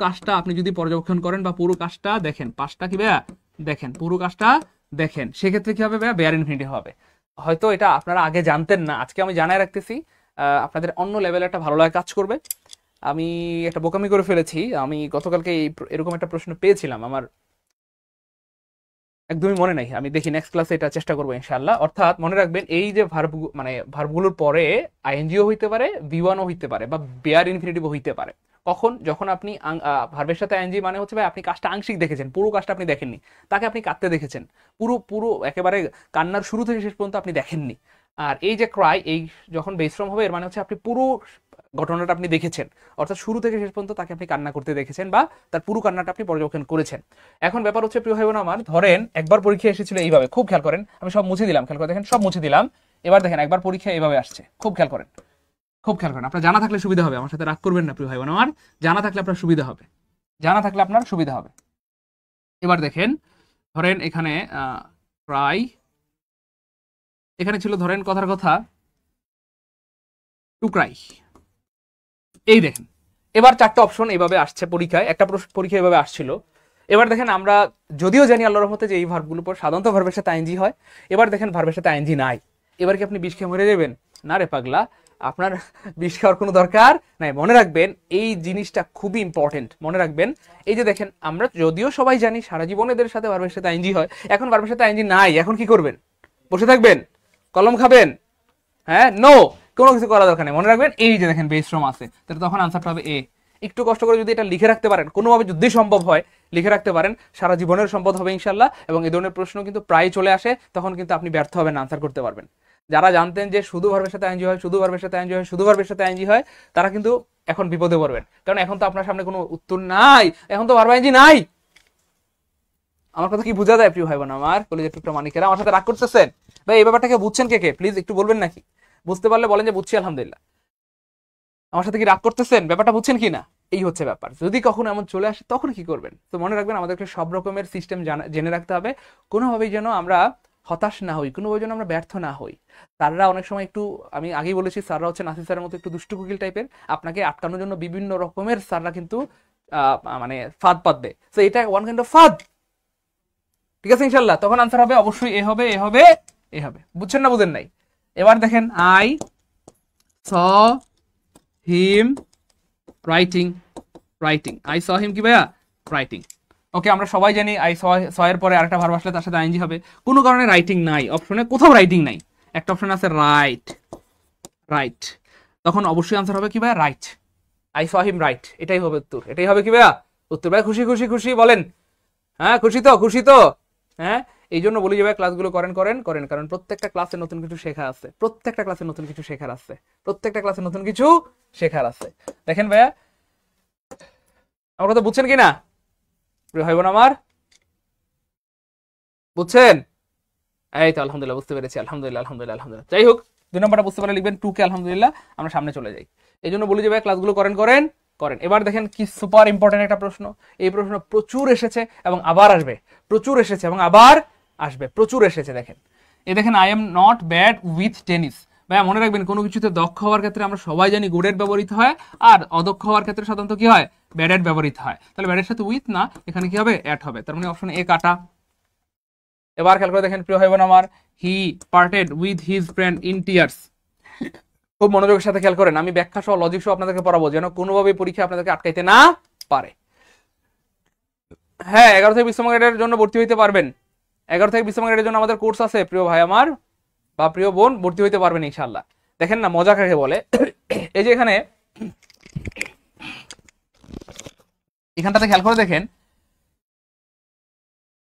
কাজটা আপনি যদি পর্যবেক্ষণ করেন বা পুরো কাজটা দেখেন, পাঁচটা কি ভাইয়া দেখেন, পুরো কাজটা দেখেন, সেক্ষেত্রে কি হবে ভাইয়া, বেয়ার ইনফিনিটিভ হবে। হয়তো এটা আপনারা আগে জানতেন না, আজকে আমি জানাই রাখতেছি, আপনাদের অন্য লেভেলে একটা ভালো লাগা কাজ করবে। আমি একটা বোকামি করে ফেলেছি, আমি গতকালকে এরকম একটা প্রশ্ন পেয়েছিলাম, আমার একদমই মনে নাই, আমি দেখি নেক্সট ক্লাসে এটা চেষ্টা করবো ইনশাআল্লাহ। অর্থাৎ মনে রাখবেন এই যে ভার্ব, মানে ভার্বগুলোর পরে আইএনজিও হইতে পারে, V1ও হইতে পারে, বা বেয়ার ইনফিনিটিভও হইতে পারে। কখন, যখন আপনি ভার্বের সাথে আইএনজি মানে হচ্ছে ভাই আপনি কাজটা আংশিক দেখেছেন, পুরো কাজটা আপনি দেখেননি, তাকে আপনি কাঁদতে দেখেছেন, পুরো পুরো একেবারে কান্নার শুরু থেকে শেষ পর্যন্ত আপনি দেখেননি। আর এই যে ক্রাই, এই যখন বেস ফর্ম হবে, এর মানে হচ্ছে আপনি পুরো ঘটনাটা আপনি দেখেছেন, অর্থাৎ শুরু থেকে শেষ পর্যন্ত তাকে আপনি কান্না করতে দেখেছেন বা তার পুরো কান্নাটা আপনি পর্যবেক্ষণ করেছেন। এখন ব্যাপার হচ্ছে প্রিয় ভাই বোন আমার, ধরেন একবার পরীক্ষা এসেছিল এইভাবে, খুব খেয়াল করেন, আমি সব মুছে দিলাম, খেয়াল করে দেখেন, সব মুছে দিলাম। এবার দেখেন একবার পরীক্ষা এইভাবে আসছে, খুব খেয়াল করেন, খুব খেয়াল করেন, আপনার জানা থাকলে সুবিধা হবে, আমার সাথে রাগ করবেন না প্রিয় ভাই বোন আমার, জানা থাকলে আপনার সুবিধা হবে, জানা থাকলে আপনার সুবিধা হবে। এবার দেখেন, ধরেন এখানে প্রায়, এখানে ছিল ধরেন কথার কথা টু ক্রাই, এই দেখেন এবার চারটা অপশন এইভাবে আসছে পরীক্ষায়, একটা পরীক্ষা এইভাবে আসছিল। এবার দেখেন আমরা যদিও জানি আল্লাহর রহমতে যে এই ভার্বগুলোর পর সাধারণত ভার্বের সাথে আইএনজি হয়, এবার দেখেন ভার্বের সাথে আইএনজি নাই। এবার কি আপনি বিষ খেয়ে মরে যাবেন? না রে পাগলা, আপনার বিষ খাওয়ার কোনো দরকার নাই। মনে রাখবেন এই জিনিসটা খুবই ইম্পর্টেন্ট, মনে রাখবেন। এই যে দেখেন আমরা যদিও সবাই জানি সারা জীবন এদের সাথে ভার্বের সাথে আইএনজি হয়, এখন ভার্বের সাথে আইএনজি নাই, এখন কি করবেন? বসে থাকবেন? কলম খাবেন? হ্যাঁ, নো, কোনো কিছু করা দরকার নেই। মনে রাখবেন এই যে দেখেন বেস ফর্ম আছে, তাহলে তখন আনসারটা হবে এ। একটু কষ্ট করে যদি এটা লিখে রাখতে পারেন, কোনোভাবে যদি সম্ভব হয় লিখে রাখতে পারেন, সারা জীবনের সম্পদ হবে ইনশাল্লাহ। এবং এই ধরনের প্রশ্ন কিন্তু প্রায় চলে আসে, তখন কিন্তু আপনি ব্যর্থ হবেন, আনসার করতে পারবেন। যারা জানতেন যে শুধু ভার্বের সাথে আইএনজি হয়, শুধু ভার্বের সাথে আইএনজি হয়, শুধু ভার্বের সাথে আইএনজি হয়, তারা কিন্তু এখন বিপদে পড়বেন, কারণ এখন তো আপনার সামনে কোনো উত্তর নাই, এখন তো ভার্ব আইএনজি নাই। আমার কথা কি বোঝা যায় প্রিয় ভাই বোন আমার, কলেজের টুকটা মানিকেরা? আমার সাথে রাগ করতেছেন ভাই? এই ব্যাপারটাকে বুঝছেন কে কে? প্লিজ একটু বলবেন নাকি? বুঝতে পারলে বলেন যে বুঝছি আলহামদুলিল্লাহ। আমার সাথে কি রাগ করতেছেন? ব্যাপারটা বুঝছেন কি না? এই হচ্ছে ব্যাপার। যদি কখনো এমন চলে আসে তখন কি করবেন? তো মনে রাখবেন আমাদেরকে সব রকমের সিস্টেম জেনে রাখতে হবে, কোনোভাবেই যেন আমরা হতাশ না হই, কোনোভাবে যেন আমরা ব্যর্থ না হই। স্যাররা অনেক সময় একটু, আমি আগেই বলেছি, স্যাররা হচ্ছে নাসির স্যারের মতো একটু দুষ্টু কুকিল টাইপের, আপনাকে আটকানোর জন্য বিভিন্ন রকমের স্যাররা কিন্তু মানে ফাঁদ পাতবে। তো এটা ওয়ান কাইন্ড অফ ফাঁদ, ঠিক আছে ইনশাল্লাহ? তখন আনসার হবে অবশ্যই এ হবে, এ হবে, এ হবে। বুঝছেন না বুঝেন নাই? এবার দেখেন, I saw him writing, writing, I saw him কি ভাইয়া? রাইটিং। ওকে, আমরা সবাই জানি আই স এর পরে আরেকটা ভার্ব আসলে তার সাথে আইএনজি হবে। কোনো কারণে রাইটিং নাই অপশনে, কোথাও রাইটিং নাই, একটা অপশন আছে রাইট, রাইট, তখন অবশ্যই আনসার হবে কি ভাইয়া? Right. I saw him right, এটাই হবে উত্তর, এটাই হবে কি ভাইয়া? উত্তর। ভাই খুশি খুশি খুশি বলেন? হ্যাঁ খুশি তো, খুশি তো? হ্যাঁ, এই জন্য বলি যে ভাই ক্লাসগুলো করেন করেন করেন, কারণ প্রত্যেকটা ক্লাসে নতুন কিছু শেখা আছে, প্রত্যেকটা ক্লাসে নতুন কিছু শেখার আছে, প্রত্যেকটা ক্লাসে নতুন কিছু শেখার আছে। দেখেন ভাইয়া, আমার কথা বুঝছেন কি না প্রিয় ভাই বোন আমার? বুঝছেন? এই তো আলহামদুলিল্লাহ বুঝতে পেরেছি, আলহামদুলিল্লাহ আলহামদুলিল্লাহ আলহামদুলিল্লাহ। যাই হোক, 2 নম্বরটা বুঝতে পারলে লিখবেন 2 কে আলহামদুলিল্লাহ, আমরা সামনে চলে যাই। এই জন্য বলি যে ভাই ক্লাসগুলো করেন করেন করেন। এবার দেখেন কি সুপার ইম্পর্টেন্ট একটা প্রশ্ন, এই প্রশ্ন প্রচুর এসেছে এবং আবার আসবে, প্রচুর এসেছে এবং আবার আসবে, প্রচুর এসেছে। দেখেন এই দেখেন, I am not bad with tennis. ভাইয়া মনে রাখবেন কোনো কিছুতে দক্ষ হওয়ার ক্ষেত্রে আমরা সবাই জানি গুড এর ব্যবহৃত হয়, আর অদক্ষ হওয়ার ক্ষেত্রে সাধারণত কি হয়? ব্যাড এর ব্যবহৃত হয়। তাহলে ব্যাড এর সাথে উইথ না, এখানে কি হবে? অ্যাট হবে। তার মানে অপশন এ কাটা। এবার খেয়াল করে দেখেন প্রিয় ভাই বোন আমার, হি parted with his friend in tears. খুব মনোযোগের সাথে খেয়াল করেন, আমি ব্যাখ্যা সহ লজিক সহ আপনাদেরকে পড়াবো, যেন কোনোভাবে পরীক্ষা আপনাদেরকে আটকাইতে না পারে। হ্যাঁ, 11 থেকে 20 গ্রেডের জন্য ভর্তি হইতে পারবেন, 11 থেকে 20 গ্রেডের জন্য আমাদের কোর্স আছে প্রিয় ভাই আমার বা প্রিয় বোন, ভর্তি হইতে পারবেন ইনশাআল্লাহ। দেখেন না মজা কাকে বলে, এই যে এখানে এখানটাতে খেয়াল করে দেখেন,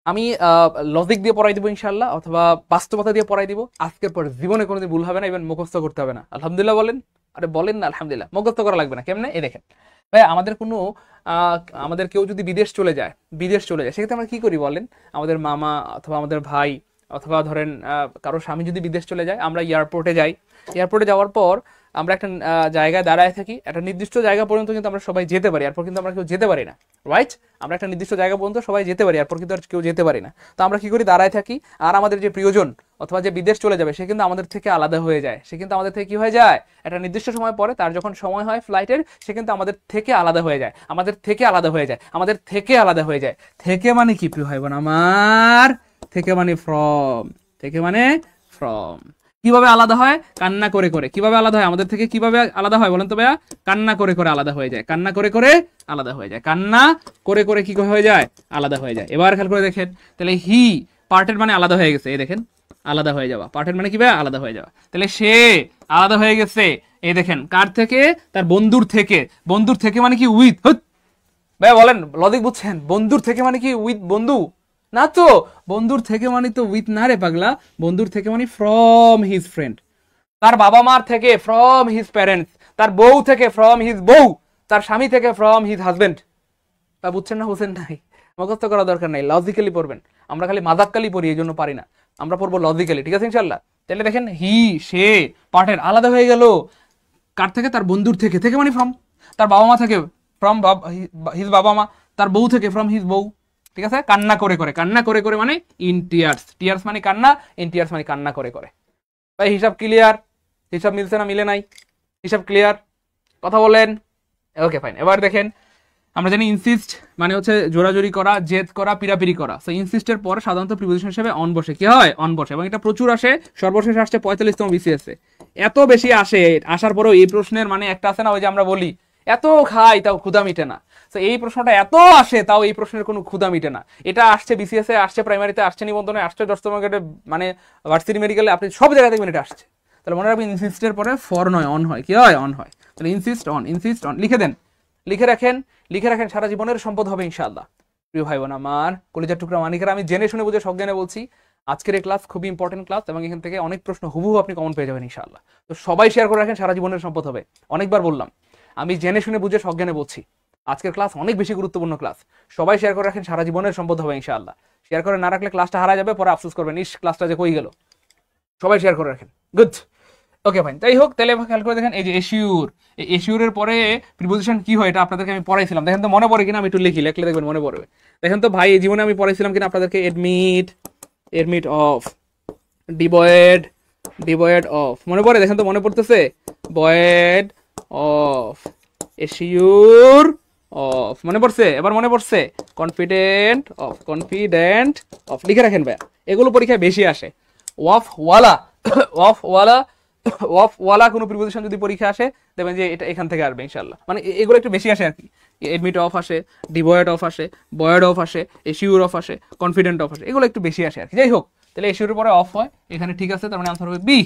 আমি লজিক দিয়ে পড়াই দিব ইনশাআল্লাহ, অথবা বাস্তবতা দিয়ে পড়াই দিব। আজকের পর জীবনে কোনোদিন ভুল হবে না, ইভেন মুখস্থ করতে হবে না। আলহামদুলিল্লাহ বলেন? আরে বলেন না আলহামদুলিল্লাহ। মুখস্থ করা লাগবে না। কেমনে? এই দেখেন ভাই, আমাদের কোনো আমাদের কেউ যদি বিদেশ চলে যায়, সেক্ষেত্রে আমরা কি করি বলেন? আমাদের মামা অথবা আমাদের ভাই অথবা ধরেন কারো স্বামী যদি বিদেশ চলে যায়, আমরা এয়ারপোর্টে যাই। এয়ারপোর্টে যাওয়ার পর আমরা একটা জায়গায় দাঁড়ায় থাকি, একটা নির্দিষ্ট জায়গা পর্যন্ত কিন্তু আমরা সবাই যেতে পারি, এরপর কিন্তু আমরা কেউ যেতে পারি না, রাইট? আমরা একটা নির্দিষ্ট জায়গা পর্যন্ত সবাই যেতে পারি, এরপর কিন্তু আর কেউ যেতে পারি না। তো আমরা কি করি? দাঁড়ায় থাকি, আর আমাদের যে প্রিয়জন অথবা যে বিদেশ চলে যাবে সে কিন্তু আমাদের থেকে আলাদা হয়ে যায়, সে কিন্তু আমাদের থেকে কি হয়ে যায়? একটা নির্দিষ্ট সময় পরে তার যখন সময় হয় ফ্লাইটের, সে কিন্তু আমাদের থেকে আলাদা হয়ে যায়, আমাদের থেকে আলাদা হয়ে যায়, আমাদের থেকে আলাদা হয়ে যায়। থেকে মানে কি প্রিয় ভাই বোন আমার? থেকে মানে ফ্রম, থেকে মানে ফ্রম। কিভাবে আলাদা হয়? কান্না করে করে। কিভাবে আলাদা হয় আমাদের থেকে? কিভাবে আলাদা হয় বলেন তো ভাইয়া? কান্না করে করে আলাদা হয়ে যায়, কান্না করে করে আলাদা হয়ে যায়, কান্না করে করে কি হয়ে যায়? আলাদা হয়ে যায়। এবার খেয়াল করে দেখেন, তাহলে হি পার্টের মানে আলাদা হয়ে গেছে, এই দেখেন আলাদা হয়ে যাওয়া, পার্টের মানে কি ভাই? আলাদা হয়ে যাওয়া। তাহলে সে আলাদা হয়ে গেছে, এই দেখেন কার থেকে? তার বন্ধুর থেকে। বন্ধুর থেকে মানে কি? উইথ। ভাই বলেন, লজিক বুঝছেন? বন্ধুর থেকে মানে কি? উইথ বন্ধু না তো, বন্ধুর থেকে মানে তো উইথ না রে পাগলা, বন্ধুর থেকে মানে ফ্রম হিজ ফ্রেন্ড। তার বাবা মার থেকে ফ্রম হিজ প্যারেন্টস, তার বউ থেকে ফ্রম হিজ বউ, তার স্বামী থেকে ফ্রম হিজ হাজবেন্ড। তা বুঝছেন না? বুঝছেন নাই? মুখস্থ করা দরকার নাই, লজিক্যালি পড়বেন। আমরা খালি মাজাক্কালি পড়ি, এই জন্য পারি না, আমরা পড়বো লজিক্যালি, ঠিক আছে ইনশাল্লাহ? তাহলে দেখেন হি সে পার্টের আলাদা হয়ে গেল কার থেকে? তার বন্ধুর থেকে। থেকে মানে ফ্রম। তার বাবা মা থেকে ফ্রম হিজ বাবা মা, তার বউ থেকে ফ্রম হিজ বউ, ঠিক আছে? কান্না করে করে, কান্না করে করে মানে ইন টিয়ার্স, টিয়ার্স মানে কান্না, ইন টিয়ার্স মানে কান্না করে করে। ভাই হিসাব ক্লিয়ার? হিসাব মিলছে না মিলে নাই? হিসাব ক্লিয়ার? কথা বলেন। Okay fine. এবার দেখেন, আমরা জানি ইনসিস্ট মানে হচ্ছে জোরাজোরি করা, জেদ করা, পিরাপিরি করা। সো ইনসিস্টের পরে সাধারণত প্রিপোজিশন হিসেবে অন বসে। কি হয়? অন বসে, এবং এটা প্রচুর আসে। সর্বশেষ আসছে 45তম বিসিএস এ। এত বেশি আসে, আসার পরেও এই প্রশ্নের মানে একটা আছে না, ওই যে আমরা বলি এত খাই তাও ক্ষুধা মিটে না। তো এই প্রশ্নটা এত আসে, তাও এই প্রশ্নের কোনো ক্ষুধা মিটে না। এটা আসছে বিসিএস এ, আসছে প্রাইমারিতে, আসছে নিবন্ধনে, আসছে 10তম গ্রেডে, মানে ভার্সিটি মেডিকেলে, আপনি সব জায়গায় দেখবেন এটা আসছে। তাহলে মনে রাখবেন ইনসিস্টের পরে ফর নয়, অন হয়। কি হয়? অন হয়। তাহলে ইনসিস্ট অন, ইনসিস্ট অন লিখে দেন, লিখে রাখেন, লিখে রাখেন, সারা জীবনের সম্পদ হবে ইনশাআল্লাহ। প্রিয় ভাই বোন আমার, কলিজার টুকরা মানিকেরা, আমি জেনে শুনে বুঝে সজ্ঞানে বলছি, আজকের এই ক্লাস খুবই ইম্পর্টেন্ট ক্লাস, এবং এখান থেকে অনেক প্রশ্ন হুবহু আপনি কমন পেয়ে যাবেন ইনশাআল্লাহ। তো সবাই শেয়ার করে রাখেন, সারা জীবনের সম্পদ হবে। অনেকবার বললাম, আমি জেনে শুনে বুঝে সজ্ঞানে বলছি, আজকের ক্লাস অনেক বেশি গুরুত্বপূর্ণ ক্লাস। সবাই শেয়ার করে রাখেন, সারা জীবনের সম্পদ হবে ইনশাআল্লাহ। শেয়ার করে না রাখলে ক্লাসটা হারা যাবে, পরে আফসোস করবেন, ইস ক্লাসটা যে কই গেল। সবাই শেয়ার করে রাখেন, গুড। Okay fine. তাই হোক, তাহলে খেয়াল করে দেখেন, এই যে এশিউর, এই এশিউরের পরে প্রিপোজিশন কি হয় এটা আপনাদেরকে আমি পড়াইছিলাম। দেখেন তো মনে পড়ে কিনা, আমি একটু লিখি, লিখলে দেখবেন মনে পড়বে। দেখেন তো ভাই, এই জীবনে আমি পড়াইছিলাম কিনা আপনাদেরকে? Admit, admit of, devoid, devoid of, মনে পড়ে? দেখেন তো মনে পড়তেছে? ভয়েড অফ, এশিউর অফ, মনে পড়ছে? এবার মনে পড়ছে? কনফিডেন্ট অফ, কনফিডেন্ট অফ লিখে রাখেন ভাইয়া, এগুলো পরীক্ষায় বেশি আসে। ওয়াফ ওয়ালা, ওয়াফ ওয়ালা, ওয়াফ ওয়ালা কোনো প্রিপোজিশন যদি পরীক্ষা আসে, দেখবেন যে এটা এখান থেকে আসবে ইনশাআল্লাহ। মানে এগুলো একটু বেশি আসে আর কি। এডমিট অফ আসে, ডিভয়েড অফ আসে, বয়েড অফ আসে, এশিউর অফ আসে, কনফিডেন্ট অফ আসে, এগুলো একটু বেশি আসে আর কি। যাই হোক, তাহলে এশিউরের পরে অফ হয় এখানে, ঠিক আছে? তার মানে আনসার হবে বি,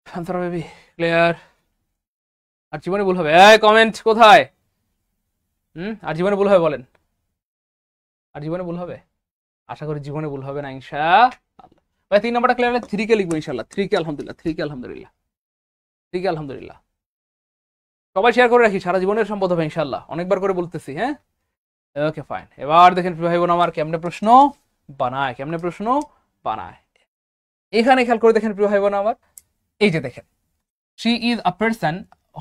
আনসার হবে বি। ক্লিয়ার? আর জীবনে ভুল হবে? এই কমেন্ট কোথায়? আর জীবনে ভুল হবে বলেন? আর জীবনে ভুল হবে? আশা করি জীবনে ভুল হবে না ইনশাআল্লাহ। ভাই 3 নাম্বারটা ক্লিয়ার হলে 3 কে লিখবো ইনশাআল্লাহ। 3 কে আলহামদুলিল্লাহ, 3 কে আলহামদুলিল্লাহ, 3 কে আলহামদুলিল্লাহ। সবাই শেয়ার করে রাখি, সারা জীবনের সম্পদ হবে ইনশাআল্লাহ। অনেকবার করে বলতেছি, হ্যাঁ? Okay fine. এবার দেখেন ভাই বোন আমার, কেমনে প্রশ্ন বানায়, কেমনে প্রশ্ন বানায়। এখানে খেয়াল করে দেখেন প্রিয় ভাই বোন আমার, এই যে দেখেন, she is a person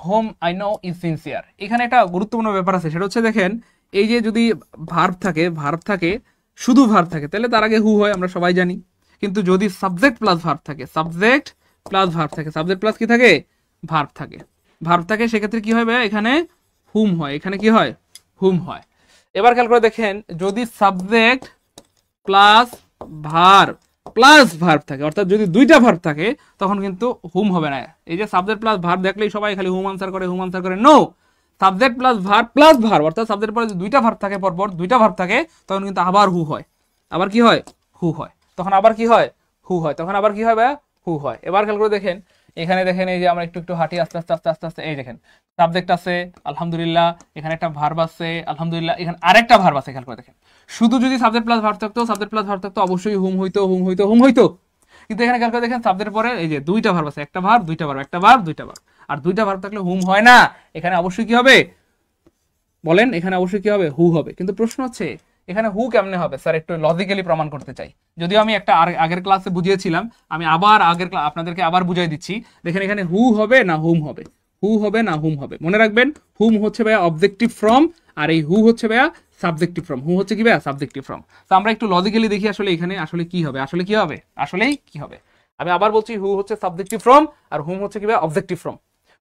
home I know is sincere. এখানে একটা গুরুত্বপূর্ণ ব্যাপার আছে, সেটা হচ্ছে দেখেন, এই যে যদি ভার্ব থাকে, ভার্ব থাকে, শুধু ভার্ব থাকে, তাহলে তার আগে হু হয়, আমরা সবাই জানি। কিন্তু যদি সাবজেক্ট প্লাস ভার্ব থাকে, সাবজেক্ট প্লাস ভার্ব থাকে, সাবজেক্ট প্লাস কি থাকে? ভার্ব থাকে, ভার্ব থাকে, সেক্ষেত্রে কি হবে? এখানে হুম হয়, এখানে কি হয়? হুম হয়। এবার খেয়াল করে দেখেন, যদি subject plus verb plus verb থাকে, অর্থাৎ যদি দুইটা ভার্ব থাকে, তখন কিন্তু হুম হবে না। এই যে সাবজেক্ট প্লাস ভার্ব দেখলেই সবাই খালি হুম আনসার করে, হুম আনসার করে। নো, সাবজেক্ট প্লাস ভার্ব, অর্থাৎ সাবজেক্ট পরে যদি দুইটা ভার্ব থাকে, পরপর দুইটা ভার্ব থাকে, তখন কিন্তু আবার হু হয়। আবার কি হয়? হু হয়। তখন আবার কি হয়? হু হয়। তখন আবার কি হয় ভাইয়া? হু হয়। এবার খেয়াল করে দেখেন, এখানে দেখেন, এই যে আমরা একটু একটু হাঁটি আস্তে আস্তে আস্তে আস্তে আস্তে, এই দেখেন সাবজেক্ট আছে আলহামদুলিল্লাহ, এখানে একটা ভার্ব আছে আলহামদুলিল্লাহ, এখানে আরেকটা ভার্ব আছে। খেয়াল করে দেখেন, শুধু যদি সাবজেক্ট প্লাস ভার্ব থাকতো, সাবজেক্ট প্লাস ভার্ব থাকতো, অবশ্যই হুম হইতো, হুম হইতো, হুম হইতো। কিন্তু এখানে খেয়াল করে দেখেন, সাবজেক্টের পরে এই যে দুইটা ভার্ব আছে, একটা ভার্ব, দুইটা ভার্ব, একটা ভার্ব, দুইটা ভার্ব। আর দুইটা ভার্ব থাকলে হুম হয় না, এখানে অবশ্যই কি হবে বলেন? এখানে অবশ্যই কি হবে? হু হবে। কিন্তু প্রশ্ন হচ্ছে, এখানে হু কেমনে হবে স্যার, একটু লজিক্যালি প্রমাণ করতে চাই। যদিও আমি একটা আগের ক্লাসে বুঝিয়েছিলাম, আমি আবার আপনাদেরকে আবার বুঝাই দিচ্ছি। দেখেন এখানে হু হবে না হুম হবে, হু হবে না হুম হবে। মনে রাখবেন হুম হচ্ছে ভাইয়া অবজেক্টিভ ফ্রম, আর এই হু হচ্ছে ভাইয়া সাবজেক্টিভ ফ্রম। হু হচ্ছে কি ভাইয়া সাবজেক্টিভ ফ্রম। তো আমরা একটু লজিক্যালি দেখি আসলে এখানে আসলে কি হবে, আসলেই কি হবে। আমি আবার বলছি হু হচ্ছে সাবজেক্টিভ ফ্রম আর হুম হচ্ছে কি ভাইয়া অবজেক্টিভ ফ্রম।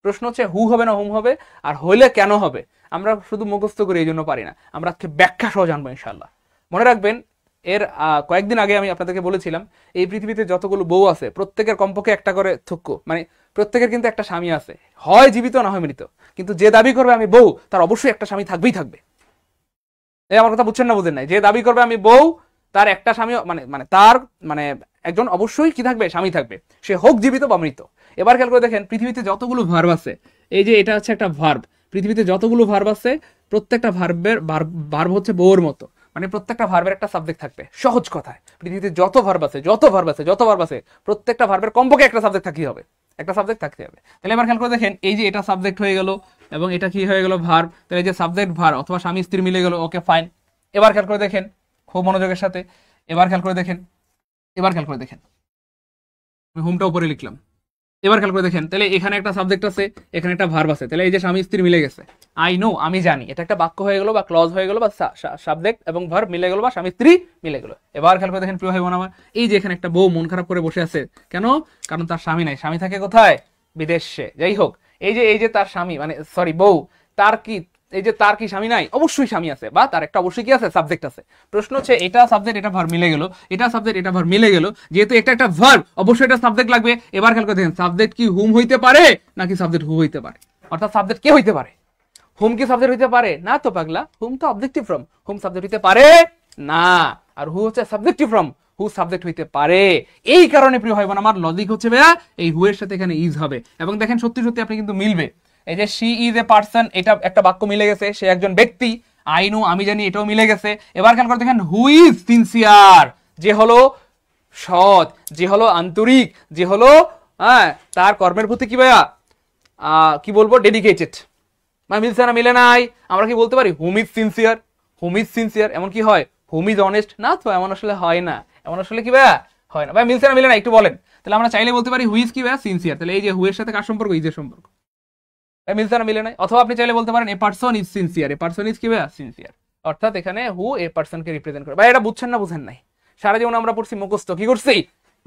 প্রশ্ন হচ্ছে হু হবে না হুম হবে, আর হইলে কেন হবে। আমরা শুধু মুখস্থ করে এই জন্য পারি না, আমরা আজকে ব্যাখ্যা সহ জানবো ইনশাল্লাহ। মনে রাখবেন এর কয়েকদিন আগে আমি আপনাদেরকে বলেছিলাম এই পৃথিবীতে যতগুলো বউ আছে প্রত্যেকের কমপক্ষে একটা করে থুক্ক, মানে প্রত্যেকের কিন্তু একটা স্বামী আছে, হয় জীবিত না হয় মৃত। কিন্তু যে দাবি করবে আমি বউ, তার অবশ্যই একটা স্বামী থাকবেই থাকবে। এই আমার কথা বুঝছেন না বুঝেন নাই? যে দাবি করবে আমি বউ, তার একটা স্বামী মানে মানে তার মানে একজন অবশ্যই কি থাকবে, স্বামী থাকবে, সে হোক জীবিত বা মৃত। এবার খেয়াল করে দেখেন পৃথিবীতে যতগুলো ভার্ব আছে, এই যে এটা হচ্ছে একটা ভার্ব, পৃথিবীতে যতগুলো ভার্ব আছে প্রত্যেকটা ভার্ব হচ্ছে বউর মতো, মানে প্রত্যেকটা ভার্বের একটা সাবজেক্ট থাকবে। সহজ কথায় পৃথিবীতে যত ভার্ব আছে প্রত্যেকটা ভার্বের কমপক্ষে একটা সাবজেক্ট থাকতে হবে, একটা সাবজেক্ট থাকতে হবে। তাহলে এবার খেয়াল করে দেখেন এই যে এটা সাবজেক্ট হয়ে গেল এবং এটা কি হয়ে গেল ভার্ব, তাহলে এই যে সাবজেক্ট ভার্ব অথবা স্বামী স্ত্রী মিলে গেল, ওকে ফাইন। এবার খেয়াল করে দেখেন খুব মনোযোগের সাথে, এবার খেয়াল করে দেখেন আমি হোমটা উপরে লিখলাম। এবার খেয়াল করে দেখেন তাহলে এখানে একটা সাবজেক্ট আছে, এখানে একটা ভার্ব আছে, তাহলে এই যে স্বামী স্ত্রী মিলে গেছে। আই নো, আমি জানি, এটা একটা বাক্য হয়ে গেল বা ক্লজ হয়ে গেল বা সাবজেক্ট এবং ভার্ব মিলে গেল বা স্বামী স্ত্রী মিলে গেল। এবার খেয়াল করে দেখেন প্রিয় ভাই বোন আমার, এই যে এখানে একটা বউ মন খারাপ করে বসে আছে, কেন? কারণ তার স্বামী নাই। স্বামী থাকে কোথায়? বিদেশে। যাই হোক, এই যে তার স্বামী মানে সরি বউ, তার কি এই যে তার কি স্বামী নাই? অবশ্যই স্বামী আছে, বা তার একটা অবশ্যই কি আছে, সাবজেক্ট আছে। প্রশ্ন হচ্ছে এটা সাবজেক্ট এটা ভার্ব মিলে গেল, এটা সাবজেক্ট এটা ভার্ব মিলে গেল, যেহেতু এটা একটা ভার্ব অবশ্যই এটা সাবজেক্ট লাগবে। এবার খেয়াল করে দেখেন সাবজেক্ট কি হুম হইতে পারে নাকি সাবজেক্ট হু হইতে পারে? অর্থাৎ সাবজেক্ট কে হইতে পারে? হুম কি সাবজেক্ট হইতে পারে না? তো পাগলা, হুম তো অবজেক্টিভ ফ্রম, হুম সাবজেক্ট হইতে পারে না, আর হু হচ্ছে সাবজেক্টিভ ফ্রম, হু সাবজেক্ট হইতে পারে। এই কারণে প্রিয় ভাই বোন আমার লজিক হচ্ছে ভাইয়া এই হু এর সাথে এখানে ইজ হবে। এবং দেখেন সত্যি সত্যি আপনি কিন্তু মিলবে। এই যে শি ইজ এ পারসন, এটা একটা বাক্য মিলে গেছে, সে একজন ব্যক্তি। আই নো, আমি জানি, এটাও মিলে গেছে। এবার খেয়াল করে দেখেন হু ইজ সিনসিয়ার, যে হলো সৎ, যে হলো আন্তরিক, যে হলো তার কর্মের প্রতি কি ভাইয়া কি বলবো ডেডিকেটেড। মানে মিলছে না? মিলে নাই। আমরা কি বলতে পারি whom is sincere, whom is sincere, এমন কি হয় হুম ইজ অনেস্ট? না তো, এমন আসলে হয় না, এমন আসলে কি ভাইয়া হয় না। ভাই মিলছে না মিলে না একটু বলেন। তাহলে আমরা চাইলে বলতে পারি হু ইজ কি ভাইয়া সিনসিয়ার, তাহলে এই যে হু এর সাথে কার সম্পর্ক? ইজের সম্পর্ক। মিলছে না মিলে নাই। অথবা আপনি চাইলে বলতে পারেন a person is sincere, a person is কি ভাইয়া সিনসিয়ার, অর্থাৎ এখানে হু এ পারসনকে রিপ্রেজেন্ট করে। ভাই এটা বুঝছেন না বুঝেন নাই? সারা জীবন আমরা পড়ছি মুখস্থ, কি করছি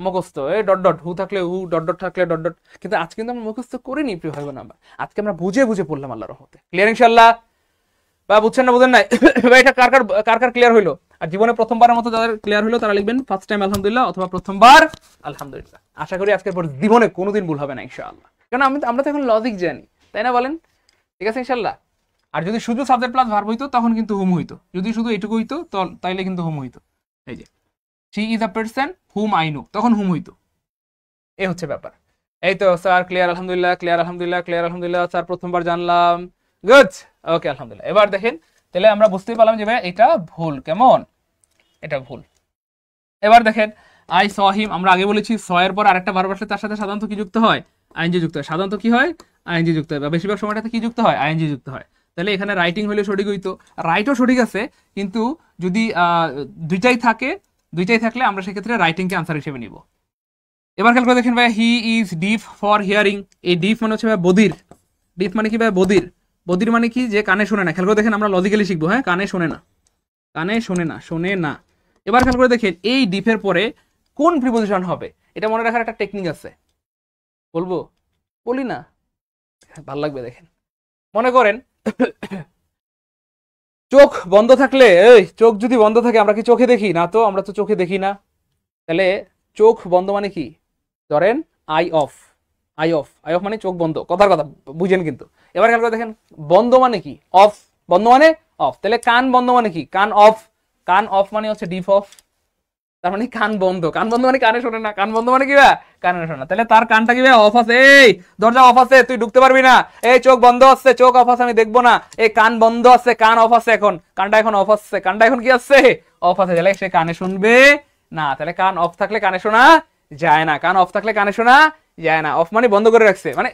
মুখস্থ, এই ডট ডট, হু থাকলে হু, ডট ডট থাকলে ডট ডট। কিন্তু আজকে কিন্তু আমরা মুখস্থ করিনি প্রিয় ভাই বোন, আজকে আমরা বুঝে বুঝে পড়লাম আল্লাহর রহমতে। ক্লিয়ার ইনশাআল্লাহ? বা বুঝছেন না বুঝেন নাই? ভাই এটা কার কার ক্লিয়ার হইলো? আর জীবনে প্রথমবারের মতো যাদের ক্লিয়ার হইলো তারা লিখবেন ফার্স্ট টাইম আলহামদুলিল্লাহ অথবা প্রথমবার আলহামদুলিল্লাহ। আশা করি আজকের পর জীবনে কোনোদিন ভুল হবে না ইনশাআল্লাহ, কারণ আমরা তো এখন লজিক জানি, তাই না বলেন? ঠিক আছে ইনশাআল্লাহ। আর যদি শুধু সাবজেক্ট প্লাস ভার্ব হইতো তখন কিন্তু হুম হইতো, যদি শুধু এটুকু হইতো তাইলে কিন্তু হুম হইতো। এই যে she is a person hmm I know, তখন হুম হইতো। এই হচ্ছে ব্যাপার। এই তো স্যার ক্লিয়ার আলহামদুলিল্লাহ, ক্লিয়ার আলহামদুলিল্লাহ, ক্লিয়ার আলহামদুলিল্লাহ স্যার, প্রথমবার জানলাম, গুড, ওকে আলহামদুলিল্লাহ। এবার দেখেন তাহলে আমরা বুঝতেই পারলাম যে ভাই এটা ভুল, কেমন? এটা ভুল। এবার দেখেন আই স হিম, আমরা আগে বলেছি স এর পর আরেকটা ভার্ব আসলে তার সাথে সাধারণত কি যুক্ত হয়? আইএনজি যুক্ত হয়। সাধারণত কি হয়? আইএনজি যুক্ত হয়, বা বেশিরভাগ সময়টাতে কি যুক্ত হয়? আইএনজি যুক্ত হয়। তাহলে এখানে রাইটিং হলে সঠিক হইতো, রাইটও সঠিক আছে, কিন্তু যদি দুইটাই থাকলে আমরা সেক্ষেত্রে রাইটিংকে আনসার হিসেবে নিব। এবার খেয়াল করে দেখেন ভাই হি ইজ ডিফ ফর হিয়ারিং, এই ডিফ মানে হচ্ছে ভাই বধির। ডিফ মানে কি ভাই? বধির। বধির মানে কি? যে কানে শোনে না। খেয়াল করে দেখেন আমরা লজিক্যালি শিখবো, হ্যাঁ, কানে শোনে না, কানে শোনে না, শোনে না। এবার খেয়াল করে দেখেন এই ডিফের পরে কোন প্রিপোজিশন হবে, এটা মনে রাখার একটা টেকনিক আছে, বলবো? বলি না, ভাল লাগবে। দেখেন মনে করেন চোখ বন্ধ থাকলে, এই চোখ যদি বন্ধ থাকে আমরা কি চোখে দেখি না? তো আমরা তো চোখে দেখি না। তাহলে চোখ বন্ধ মানে কি? ধরেন I of, I of, I of মানে চোখ বন্ধ, কথার কথা বুঝেন কিন্তু। এবার খেয়াল করে দেখেন বন্ধ মানে কি? অফ, বন্ধ মানে অফ। তাহলে কান বন্ধ মানে কি? কান অফ, কান অফ মানে হচ্ছে ডিফ অফ, তার মানে কান বন্ধ। কান বন্ধ মানে কানে শোনে না, কান বন্ধ মানে কি ভাই? কানে শোনে না। তাহলে তার কানটা কি ভাই? অফ আছে। এই দরজা অফ আছে, তুই ঢুকতে পারবি না। এই চোখ বন্ধ আছে, চোখ অফ আছে, আমি দেখবো না। এই কান বন্ধ আছে, কান অফ আছে, এখন কানটা এখন অফ আছে, কানটা এখন কি আছে? অফ আছে। তাহলে সে কানে শুনবে না। তাহলে কান অফ থাকলে কানে শোনা যায় না, কান অফ থাকলে কানে শোনা যায় না। অফ মানে বন্ধ করে রাখছে, মানে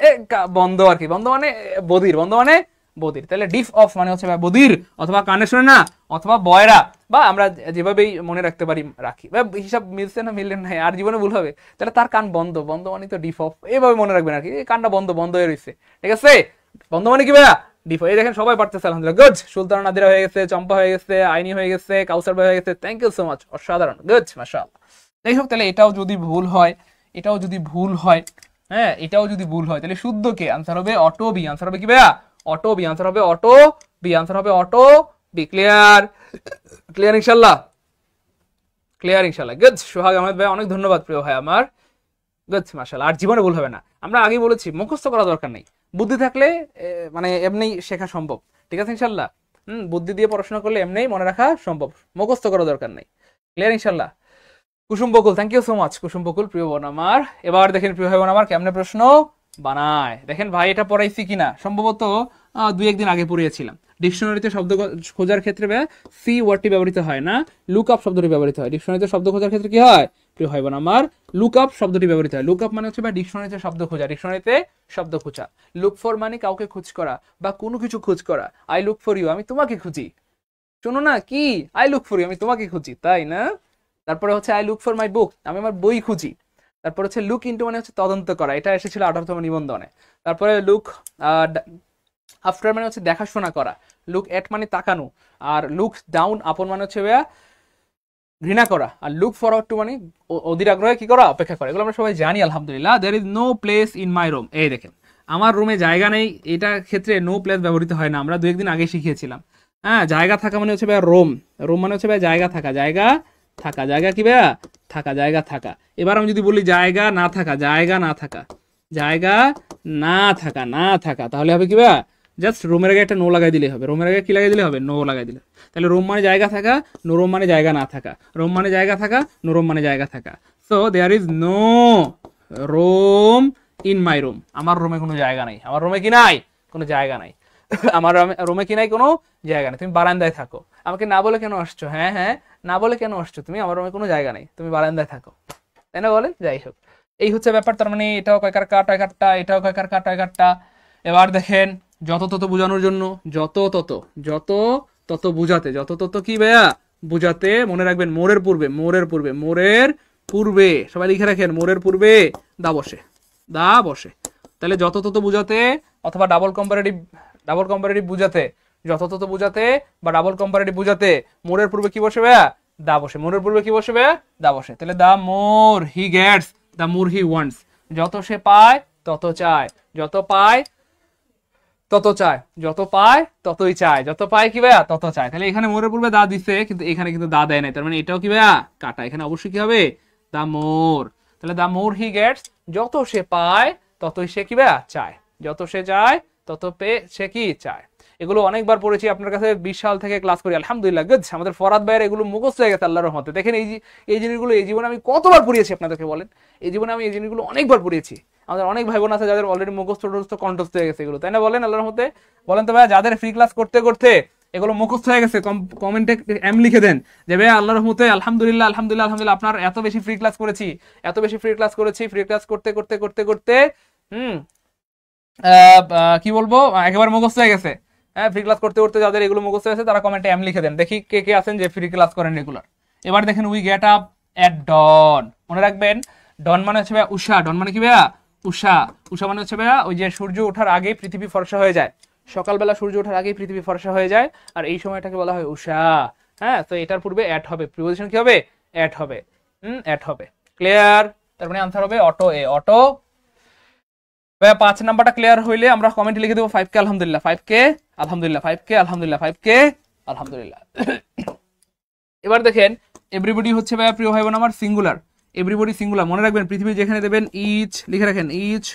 বন্ধ আর কি, বন্ধ মানে বধির, বন্ধ মানে বদির। তাহলে ডিফ অফ মানে হচ্ছে ভাই বদির, অথবা কানে শোনে না, অথবা বয়রা, বা আমরা যেভাবেই মনে রাখতে পারি রাখি, বা হিসাব মিলছে না মিললেন না আর জীবনে ভুল হবে, তাহলে তার কান বন্ধ, বন্ধ মানে তো ডিফ অফ, এইভাবে মনে রাখবেন আর কি, কানটা বন্ধ, বন্ধ হয়ে রয়েছে, ঠিক আছে? বন্ধ মানে কি ভাইয়া? ডিফ। এই দেখেন সবাই পারতেছে আলহামদুলিল্লাহ, গুড। সুলতান নাদিরা হয়ে গেছে, চম্পা হয়ে গেছে, আইনি হয়ে গেছে, কাউসার ভাই হয়ে গেছে, থ্যাংক ইউ সো মাচ, অসাধারণ, গুড, মাশাআল্লাহ। যাই হোক, তাহলে এটাও যদি ভুল হয়, এটাও যদি ভুল হয়, হ্যাঁ এটাও যদি ভুল হয়, তাহলে শুদ্ধ কে? আনসার হবে অটো বি। আনসার হবে কি ভাইয়া? অটো বি। আনসার হবে অটো বি। আনসার হবে অটো বি। ক্লিয়ার? ক্লিয়ার ইনশাল্লাহ? ক্লিয়ার ইনশাল্লাহ, গুড। সোহাগ আহমেদ ভাই অনেক ধন্যবাদ প্রিয় ভাই আমার, গুড, মাশাআল্লাহ। আর জীবনে ভুল হবে না, আমরা আগেই বলেছি মুখস্থ করা দরকার নেই, বুদ্ধি থাকলে মানে এমনি শেখা সম্ভব, ঠিক আছে ইনশাল্লাহ? বুদ্ধি দিয়ে পড়াশোনা করলে এমনি মনে রাখা সম্ভব, মুখস্থ করা দরকার নেই। ক্লিয়ার ইনশাল্লাহ? কুসুম বকুল, থ্যাংক ইউ সো মাচ কুসুম বকুল, প্রিয় বোন আমার। এবার দেখেন প্রিয় ভাই বোন আমার কেমনে প্রশ্ন বানায়, দেখেন ভাই এটা পড়াইছি কিনা, সম্ভবত 2-1 দিন আগে পড়িয়েছিলাম। ডিকশনারিতে শব্দ খোঁজার ক্ষেত্রে সি ওয়ার্ডটি ব্যবহৃত হয় না, লুক আপ শব্দটি ব্যবহৃত হয়। ডিকশনারিতে শব্দ খোঁজার ক্ষেত্রে কি হয় প্রিয় ভাই বোন আমার? লুক আপ শব্দটি ব্যবহৃত হয়। লুক আপ মানে হচ্ছে বা ডিকশনারিতে শব্দ খোঁজা, ডিকশনারিতে শব্দ খোঁজা। লুক ফর মানে কাউকে খোঁজ করা বা কোনো কিছু খোঁজ করা। আই লুক ফর ইউ, আমি তোমাকে খুঁজি। শোনো না কি, আই লুক ফর ইউ, আমি তোমাকে খুঁজি, তাই না? তারপরে হচ্ছে আই লুক ফর মাই বুক, আমি আমার বই খুঁজি। তারপর হচ্ছে লুক ইনটু মানে হচ্ছে তদন্ত করা, এটা এসেছিল 18তম নিবন্ধনে। তারপরে লুক আফটার মানে হচ্ছে দেখাশোনা করা। লুক এট মানে তাকানো। আর লুক ডাউন আপন মানে হচ্ছে ঘৃণা করা। আর লুক ফরওয়ার্ড টু মানে অধীর আগ্রহে কি করা, অপেক্ষা করা। এগুলো আমরা সবাই জানি আলহামদুলিল্লাহ। There is no place in my room, এই দেখেন আমার রুমে জায়গা নেই, এটা ক্ষেত্রে নো প্লেস ব্যবহৃত হয় না, আমরা 2-1 দিন আগে শিখিয়েছিলাম। হ্যাঁ, জায়গা থাকা মানে হচ্ছে ভাই রোম, রোম মানে হচ্ছে ভাই জায়গা থাকা, জায়গা থাকা, জায়গা কি ভাইয়া? থাকা, জায়গা থাকা। এবার আমি যদি বলি জায়গা না থাকা, জায়গা না থাকা, জায়গা না থাকা, না থাকা, তাহলে হবে কি ভাইয়া? জাস্ট রোমের আগে একটা নো লাগাই দিলে হবে। রোমের আগে কি লাগাই দিলে হবে? নো লাগাই দিলে। তাহলে রোম মানে জায়গা থাকা, নো রোম মানে জায়গা না থাকা, রোম মানে জায়গা থাকা, নো রোম মানে জায়গা থাকা। So there is no room in my room, আমার রুমে কোনো জায়গা নাই, আমার রুমে কি নাই? কোনো জায়গা নাই। আমার রুমে কি নাই? কোনো জায়গা নেই। তুমি বারান্দায় থাকো, আমাকে না বলে কেন আসছো? হ্যাঁ হ্যাঁ, না বলে কেন আসছো তুমি? আমার রুমে কোনো জায়গা নেই, তুমি বারান্দায় থাকো, তাই না বলেন? যাই হোক, এই হচ্ছে ব্যাপার। তার মানে এটাও কয়কার কাট হয় কাটটা, এটাও কয়কার কাট হয় কাটটা। এবার দেখেন যত তত বোঝানোর জন্য, যত তত, যত তত বুঝাতে, যত তত কি ভাইয়া? বুঝাতে। মনে রাখবেন মোরের পূর্বে, মোরের পূর্বে, মোরের পূর্বে, সবাই লিখে রাখেন, মোরের পূর্বে দা বসে, দা বসে। তাহলে যত তত বুঝাতে অথবা ডাবল কম্পারেটিভ বুঝাতে, যত তত বুঝাতে বা ডাবল কম্পারেটিভ বুঝাতে মোরের পূর্বে কি বসে ভাইয়া? দা বসে। মোরের পূর্বে কি বসে ভাইয়া? দা বসে। তাহলে দা মোর he gets, the more he wants. যত সে পায় তত চায়, যত পায় তত চায়, যত পায় ততই চায়, যত পায় কি ভাইয়া? তত চায়। তাহলে এখানে মোরের পূর্বে দা দিছে, কিন্তু এখানে কিন্তু দা দেয় নাই, তার মানে এটাও কি ভাইয়া? কাটা। এখানে অবশ্যই কি হবে? দা মোর। তাহলে দা মোর হি গেটস, যত সে পায় ততই সে কি ভাইয়া? চায়। যত সে চায় তত সে কি চায়। এগুলো অনেকবার পড়েছি, আপনার কাছে 20 সাল থেকে ক্লাস করি আলহামদুলিল্লাহ। গুড। আমাদের ফরাদ ভাইয়ের এগুলো মুখস্থ হয়ে গেছে আল্লাহর রহমতে। দেখেন এই জিনিসগুলো এই জীবনে আমি কতবার পড়িয়েছি আপনাদেরকে বলেন, এই জীবনে আমি এই জিনিসগুলো অনেকবার পড়িয়েছি। আমাদের অনেক ভাই বোন আছে যাদের অলরেডি মুখস্থ কণ্ঠস্থ হয়ে গেছে এগুলো, তাই না বলেন? আল্লাহর রহমতে বলেন তো ভাই, যাদের ফ্রি ক্লাস করতে করতে এগুলো মুখস্থ হয়ে গেছে কমেন্টে এম লিখে দেন যে ভাই আল্লাহর রহমতে আলহামদুলিল্লাহ আলহামদুলিল্লাহ আলহামদুলিল্লাহ, আপনার এত বেশি ফ্রি ক্লাস করেছি, এত বেশি ফ্রি ক্লাস করেছি, ফ্রি ক্লাস করতে করতে করতে করতে কি বলবো, একেবারে মুখস্থ হয়ে গেছে। হ্যাঁ, ফ্রি ক্লাস করতে করতে যাদের এগুলো মুখস্থ হয়েছে তারা কমেন্টে এম লিখে দেন, দেখি কে কে আছেন যে ফ্রি ক্লাস করেন রেগুলার। এবার দেখেন উই গেট আপ এট ডন। মনে রাখবেন ডন মানে হচ্ছে ভাইয়া উষা। ডন মানে কি ভাইয়া? উষা। উষা মানে হচ্ছে ভাইয়া ওই যে সূর্য ওঠার আগেই পৃথিবী ফর্সা হয়ে যায়, সকালবেলা সূর্য ওঠার আগেই পৃথিবী ফর্সা হয়ে যায়, আর এই সময়টাকে বলা হয় উষা। হ্যাঁ, তো এটার পূর্বে অ্যাট হবে, প্রিপোজিশন কি হবে? অ্যাট হবে। অ্যাট হবে। ক্লিয়ার? তার মানে আনসার হবে অটো এ, অটো। 5 নাম্বারটা ক্লিয়ার হইলে আমরা কমেন্টে লিখে দেবো 5K আলহামদুলিল্লাহ, 5K আলহামদুলিল্লাহ, 5K আলহামদুলিল্লাহ, 5K আলহামদুলিল্লাহ। এবার দেখেন এভরিবডি হচ্ছে ভাইয়া প্রিয় ভাই বোন আমার সিঙ্গুলার, এভরিবডি সিঙ্গুলার। মনে রাখবেন পৃথিবী যেখানে দেবেন ইচ লিখে রাখেন, each,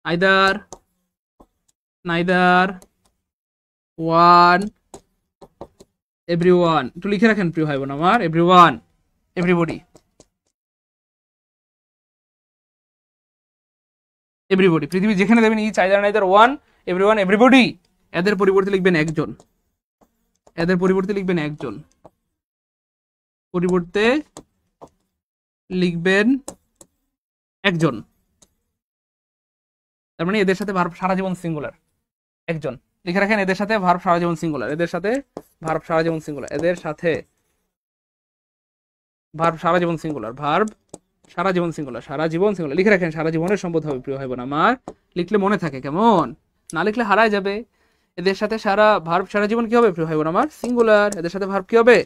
either, neither, one, everyone, একটু লিখে রাখেন প্রিয় ভাই বোন আমার, এভরিওয়ান, এভরিবডি, এভরিবডি। পৃথিবী যেখানে দেবেন each, either, neither, one, everyone, everybody. এদের পরিবর্তে লিখবেন একজন, এদের পরিবর্তে লিখবেন একজন, পরিবর্তে লিখবেন একজন। তার মানে এদের সাথে ভার্ব সারা জীবন সিঙ্গুলার। একজন লিখে রাখেন, এদের সাথে ভার্ব সারা জীবন সিঙ্গুলার, এদের সাথে ভার্ব সারা জীবন সিঙ্গুলার, এদের সাথে ভার্ব সারা জীবন সিঙ্গুলার, ভার্ব সারা জীবন সিঙ্গুলার, সারা জীবন সিঙ্গুলার লিখে রাখেন। সারা জীবনের সম্পদ হবে প্রিয় ভাই বোন আমার, লিখলে মনে থাকে, কেমন? না লিখলে হারায় যাবে। এদের সাথে সারা ভার্ব সারা জীবন কি হবে প্রিয় ভাই বোন আমার? সিঙ্গুলার। এদের সাথে ভার্ব কি হবে?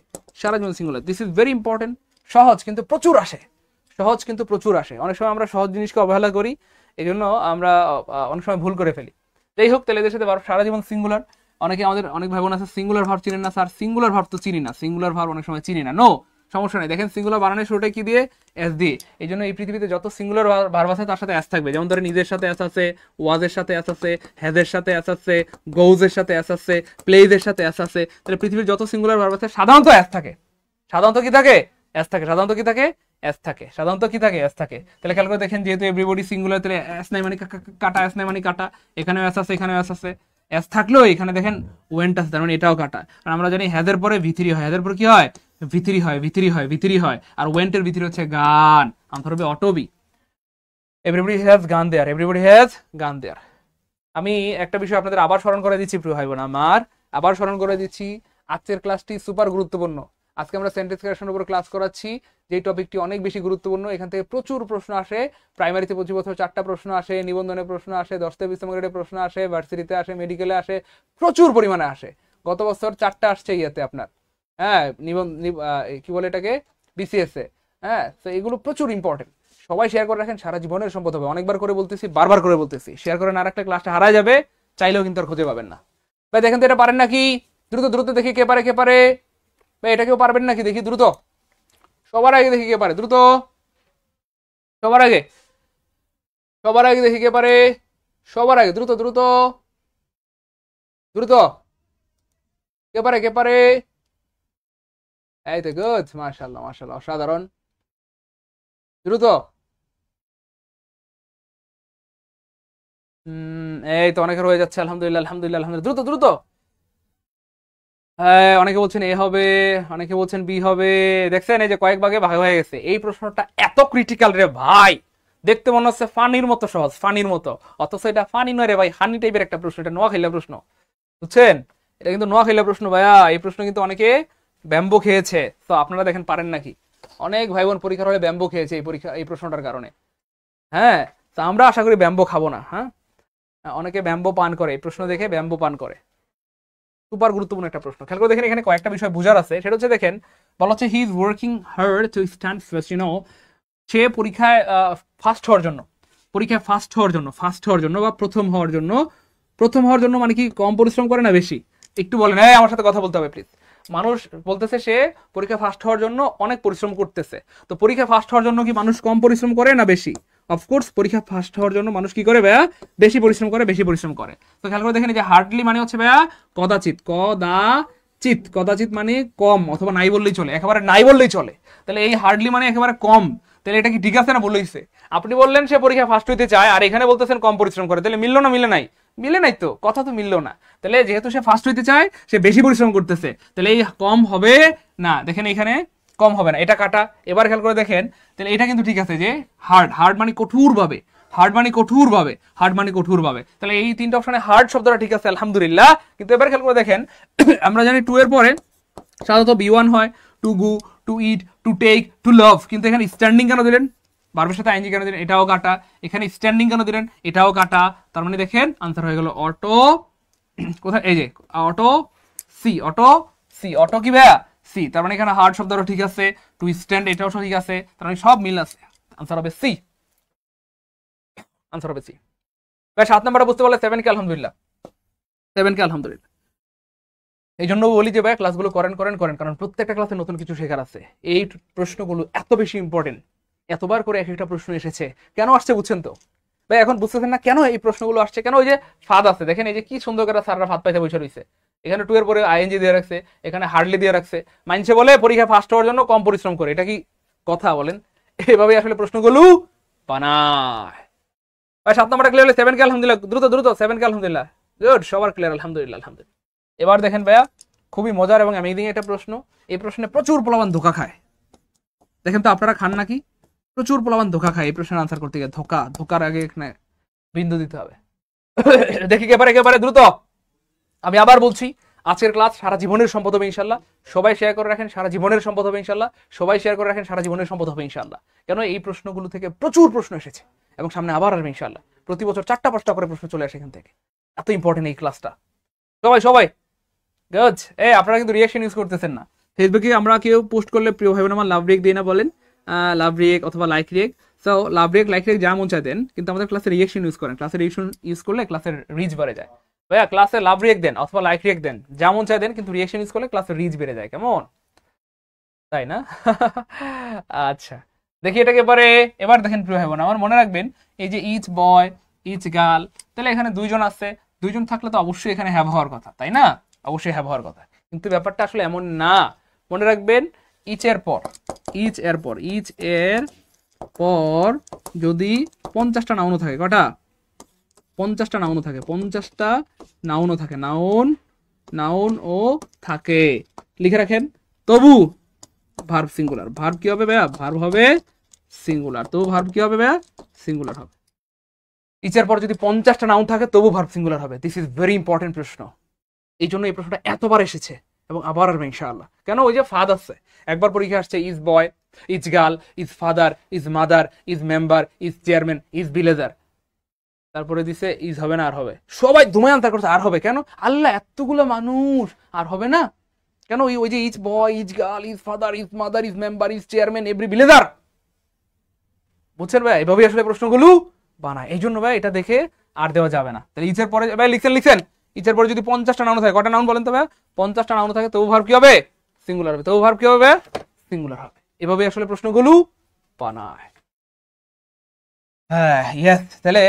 সারা জীবন singular. This is very important. সহজ কিন্তু প্রচুর আসে, সহজ কিন্তু প্রচুর আসে। অনেক সময় আমরা সহজ জিনিসকে অবহেলা করি, এই জন্য আমরা অনেক সময় ভুল করে ফেলি। যাই হোক, তাহলে এদের সাথে ভার্ব সারা জীবন সিঙ্গুলার। অনেকে আমাদের অনেক ভাই বোন আছে সিঙ্গুলার ভার্ব চিনেন না, স্যার সিঙ্গুলার ভার্ব তো চিনি না, সিঙ্গুলার ভার্ব অনেক সময় চিনি না। নো, সমস্যা নেই। দেখেন সিঙ্গুলার বানানোর শুরুটা কি দিয়ে? এস দিয়ে। এই জন্য এই পৃথিবীতে যত সিঙ্গুলার ভার্ব আছে তার সাথে এস থাকবে। যেমন ধরেন নিজের সাথে এস আছে, ওয়াজের সাথে এস আছে, হ্যাজের সাথে এস আছে, গোউজের সাথে এস আছে, প্লেজের সাথে এস আছে। তাহলে পৃথিবীর যত সিঙ্গুলার ভার্ব আছে সাধারণত এস থাকে। সাধারণত কি থাকে? এস থাকে। সাধারণত কি থাকে? এস থাকে। সাধারণত কি থাকে? এস থাকে। তাহলে খেয়াল করে দেখেন, যেহেতু এভরিবডি সিঙ্গুলার, তাহলে এস নাই মানে কাটা, এস নাই মানে কাটা। এখানেও এস আছে, এখানেও এস আছে। এস থাকলেও এখানে দেখেন ওয়েন্ট আছে, তার মানে এটাও কাটা। আর আমরা জানি হ্যাজের পরে ভিতরি হয়, হ্যাজের পরে কি হয়? ভিতরি হয়, ভিতরি হয়, ভিতরি হয়। আর ওয়েন্টের ভিতরি হচ্ছে গান, আনসার হবে Otobi. Everybody has gone there, everybody has gone দেয়ার। আমি একটা বিষয় আপনাদের আবার স্মরণ করে দিচ্ছি প্রিয় ভাই বোন আমার, আবার স্মরণ করে দিচ্ছি। আজকের ক্লাসটি সুপার গুরুত্বপূর্ণ। আজকে আমরা সেন্টেন্স ক্রিয়েশনের উপর ক্লাস করাচ্ছি, যে টপিকটি অনেক বেশি গুরুত্বপূর্ণ। এখান থেকে প্রচুর প্রশ্ন আসে। প্রাইমারিতে 25 বছর 4টা প্রশ্ন আসে, নিবন্ধনে প্রশ্ন আসে, 10টা 20 গ্রেডে প্রশ্ন আসে, ভার্সিটিতে আসে, মেডিকেলে আসে, প্রচুর পরিমাণে আসে। গত বছর 4টা আসছে ইয়েতে আপনার, হ্যাঁ, কি বলে এটাকে, বিসিএস এ। হ্যাঁ, তো এগুলো প্রচুর ইম্পর্টেন্ট। সবাই শেয়ার করে রাখেন, সারা জীবনের সম্পদ হবে। অনেকবার করে বলতেছি, বারবার করে বলতেছি, শেয়ার করে না রাখলে ক্লাসটা হারা যাবে, চাইলেও কিন্তু আর খুঁজে পাবেন না। ভাই দেখেন তো এটা পারেন নাকি? দ্রুত দ্রুত দেখি কে পারে, কে পারে। ভাই এটা কেউ পারবেন নাকি? দেখি দ্রুত, সবার আগে দেখি কে পারে, দ্রুত, সবার আগে, সবার আগে দেখি কে পারে, সবার আগে, দ্রুত দ্রুত দ্রুত, কে পারে, কে পারে। এই তো গুড, মাশাআল্লাহ মাশাআল্লাহ, অসাধারণ। দ্রুত, এই তো অনেকের হয়ে যাচ্ছে, আলহামদুলিল্লাহ আলহামদুলিল্লাহ আলহামদুলিল্লাহ। দ্রুত দ্রুত। হ্যাঁ, অনেকে বলছেন এ হবে, অনেকে বলছেন বি হবে। দেখছেন এই যে কয়েক ভাগে ভাগ হয়ে গেছে। এই প্রশ্নটা এত ক্রিটিক্যাল রে ভাই, দেখতে মনে হচ্ছে ফানির মতো সহজ, ফানির মতো, অথচ এটা ফানি নয় রে ভাই, হানি টাইপের একটা প্রশ্ন। এটা নোয়াখাইলা প্রশ্ন, বুঝছেন? এটা কিন্তু নোয়াখাইলা প্রশ্ন ভাইয়া। এই প্রশ্ন কিন্তু অনেকে ব্যাম্বো খেয়েছে। তো আপনারা দেখেন পারেন নাকি? অনেক ভাই বোন পরীক্ষার হলে ব্যাম্বো খেয়েছে এই পরীক্ষা, এই প্রশ্নটার কারণে। হ্যাঁ, তো আমরা আশা করি ব্যাম্বো খাবো না। হ্যাঁ, অনেকে ব্যাম্বো পান করে, এই প্রশ্ন দেখে ব্যাম্বো পান করে। সুপার গুরুত্বপূর্ণ একটা প্রশ্ন। খেয়াল করে দেখেন, এখানে কয়েকটা বিষয় বোঝার আছে। সেটা হচ্ছে দেখেন, বলা হচ্ছে he is working hard to stand first. সে পরীক্ষায় ফার্স্ট হওয়ার জন্য, পরীক্ষায় ফার্স্ট হওয়ার জন্য, ফার্স্ট হওয়ার জন্য বা প্রথম হওয়ার জন্য, প্রথম হওয়ার জন্য মানে কি কম পরিশ্রম করে না বেশি? একটু বলেন, হ্যাঁ আমার সাথে কথা বলতে হবে প্লিজ। মানুষ বলতেছে সে পরীক্ষা ফার্স্ট হওয়ার জন্য অনেক পরিশ্রম করতেছে। তো পরীক্ষা ফার্স্ট হওয়ার জন্য কি মানুষ কম পরিশ্রম করে না বেশি? অফকোর্স পরীক্ষা ফার্স্ট হওয়ার জন্য মানুষ কি করে ভাইয়া? বেশি পরিশ্রম করে, বেশি পরিশ্রম করে। তো খেয়াল করে দেখেন, যে হার্ডলি মানে হচ্ছে ভাইয়া কদাচিৎ, কদাচিৎ, কদাচিৎ মানে কম, অথবা নাই বললেই চলে, একেবারে নাই বললেই চলে। তাহলে এই হার্ডলি মানে একেবারে কম। তাহলে এটা কি ঠিক আছে না? বলেইছে। আপনি বললেন সে পরীক্ষা ফার্স্ট হইতে চায়, আর এখানে বলতেছেন কম পরিশ্রম করে, তাহলে মিললো না? মিলে নাই, মিলে নাই তো, কথা তো মিললো না। তাহলে যেহেতু সে ফার্স্ট হইতে চায়, সে বেশি পরিশ্রম করতেছে, তাহলে এই কম হবে না। দেখেন এখানে কম হবে না, এটা কাটা। এবার খেয়াল করে দেখেন, তাহলে এটা কিন্তু ঠিক আছে, যে হার্ড, হার্ড মানে কঠোর ভাবে, হার্ড মানে কঠোর ভাবে, হার্ড মানে কঠোর ভাবে। তাহলে এই তিনটা অপশনে হার্ড শব্দটা ঠিক আছে, আলহামদুলিল্লাহ। কিন্তু এবার খেয়াল করে দেখেন, আমরা জানি টু এর পরে সাধারণত বি1 হয়, to go, to eat, to take, to love. কিন্তু এখানে স্ট্যান্ডিং কেন দিলেন? ভার্বের সাথে আইএনজি কেন দিলেন? এটাও কাটা। এখানে স্ট্যান্ডিং কেন দিলেন? এটাও কাটা। তার মানে দেখেন আনসার হয়ে গেল অটো, কোথায়? এই যে অটো সি, অটো সি, অটো কি ভাইয়া? সি। তার মানে এখানে হার্ড শব্দটা ঠিক আছে, টু স্ট্যান্ড এটাও ঠিক আছে, তার মানে সব মিল আছে। আনসার হবে সি, আনসার হবে সি। ভাই 7 নাম্বারটা বুঝতে পারলে 7 কে আলহামদুলিল্লাহ, 7 কে আলহামদুলিল্লাহ। এই জন্য বলি যে ভাই ক্লাসগুলো করেন করেন করেন, কারণ প্রত্যেকটা ক্লাসে নতুন কিছু শেখার আছে। এই প্রশ্নগুলো এত বেশি ইম্পর্টেন্ট, এতবার করে এক একটা প্রশ্ন এসেছে, কেন আসছে বুঝছেন তো ভাই? এখন বুঝতেছেন না কেন এই প্রশ্নগুলো আসছে? কেন? ওই যে ফাঁদ আছে, দেখেন এই যে কি সুন্দর করে স্যাররা ফাঁদ পাইতে বসে রয়েছে। এখানে টু এর পরে আইএনজি দিয়ে রাখছে, এখানে হার্ডলি দিয়ে রাখছে। মাইনসে বলে পরীক্ষা ফার্স্ট হওয়ার জন্য কম পরিশ্রম করে, এটা কি কথা বলেন? এভাবে আসলে প্রশ্নগুলো বানায়। ভাই 7 নাম্বারটা ক্লিয়ার হলে 7 কে আলহামদুলিল্লাহ, দ্রুত দ্রুত 7 কে আলহামদুলিল্লাহ, গুড, সবার ক্লিয়ার, আলহামদুলিল্লাহ আলহামদুলিল্লাহ। এবার দেখেন ভাইয়া, খুবই মজার এবং অ্যামেজিং একটা প্রশ্ন। এই প্রশ্নে প্রচুর পোলাপান ধোকা খায়। দেখেন তো আপনারা খান নাকি? প্রচুর পোলাপান ধোকা খায় এই প্রশ্নের আনসার করতে গিয়ে। ধোকা, ধোকার আগে এখানে বিন্দু দিতে হবে। দেখি একেবারে দ্রুত। আমি আবার বলছি, আজকের ক্লাস সারা জীবনের সম্পদ হবে ইনশাল্লাহ। সবাই শেয়ার করে রাখেন, সারা জীবনের সম্পদ হবে ইনশাল্লাহ। সবাই শেয়ার করে রাখেন, সারা জীবনের সম্পদ হবে ইনশাল্লাহ। কেন এই প্রশ্নগুলো থেকে প্রচুর প্রশ্ন এসেছে এবং সামনে আবার আসবে ইনশাল্লাহ। প্রতি বছর 4টা-5টা করে প্রশ্ন চলে আসে এখান থেকে। এত ইম্পর্টেন্ট এই ক্লাসটা। সবাই গুড। আপনারা কিন্তু রিয়াকশন ইউজ করতেছেন না। ফেসবুকে আমরা কেউ পোস্ট করলে প্রিয় ভাই বোন আমার লাভ রিয়েক্ট দিই না বলেন, লাভ রিয়েক্ট অথবা like react. So love react like react যা মন চায় দেন, কিন্তু আমাদের ক্লাসে রিয়াকশন ইউজ করেন। ক্লাসে রিয়াকশন ইউজ করলে ক্লাসের রিচ বেড়ে যায়। ভাইয়া ক্লাসে লাভ রিয়েক্ট দেন অথবা লাইক রিয়েক্ট দেন, যেমন চাই দেন, কিন্তু রিয়াকশন ইউজ করলে ক্লাসের রিচ বেড়ে যায়। কেমন, তাই না? আচ্ছা, দেখি এটাকে এবার দেখেন প্রিয় ভাই বোন আমার, মনে রাখবেন এই যে ইচ বয় ইচ গার্ল, তাহলে এখানে দুইজন আছে, দুইজন থাকলে তো অবশ্যই এখানে হ্যাভ হওয়ার কথা, তাই না? অবশ্যই হ্যাভ হওয়ার কথা, কিন্তু ব্যাপারটা আসলে এমন না। মনে রাখবেন ইচ এর পর যদি 50টা নাউনও থাকে, কটা? 50টা নাউনও থাকে, 50টা নাউনও থাকে, নাউন ও থাকে, লিখে রাখেন। তবু ভার্ব সিঙ্গুলার। ভার্ব কি হবে ভাইয়া? ভার্ব হবে সিঙ্গুলার। তবু ভার্ব কি হবে ভাইয়া? সিঙ্গুলার হবে। ইচের পর যদি 50টা নাউন থাকে তবু ভার্ব সিঙ্গুলার হবে। দিস ইজ ভেরি ইম্পর্টেন্ট প্রশ্ন। এই জন্য এই প্রশ্নটা এতবার এসেছে এবং আবার আসবে ইনশাআল্লাহ। কেন? ওই যে ফাদ আছে, একবার পরীক্ষা আসছে is boy, is girl, is father, is mother, is member, is chairman, is villager, তারপরে দিছে ইজ হবে না, আর হবে। সবাই ধুমায় আনসার করছে আর হবে। কেন? আল্লাহ এতগুলো মানুষ, আর হবে না কেন? ওই যে is boy, is girl, is father, is mother, is member, is chairman, every villager. বুঝছেন ভাই? এভাবেই আসলে প্রশ্নগুলো বানায়। এই জন্য ভাই এটা দেখে আর দেওয়া যাবে না। তাহলে ইচের পরে ভাই লিখছেন ইচের পরে যদি 50টা নাউন থাকে, কটা নাউন বলেন তো ভাই? 50টা নাউন থাকে, তবু ভার্ব কি হবে? সিঙ্গুলার হবে। তবু ভার্ব কি হবে? সিঙ্গুলার হবে। এভাবেই আসলে প্রশ্নগুলো বানায়। হ্যাঁ, ইয়েস। তাহলে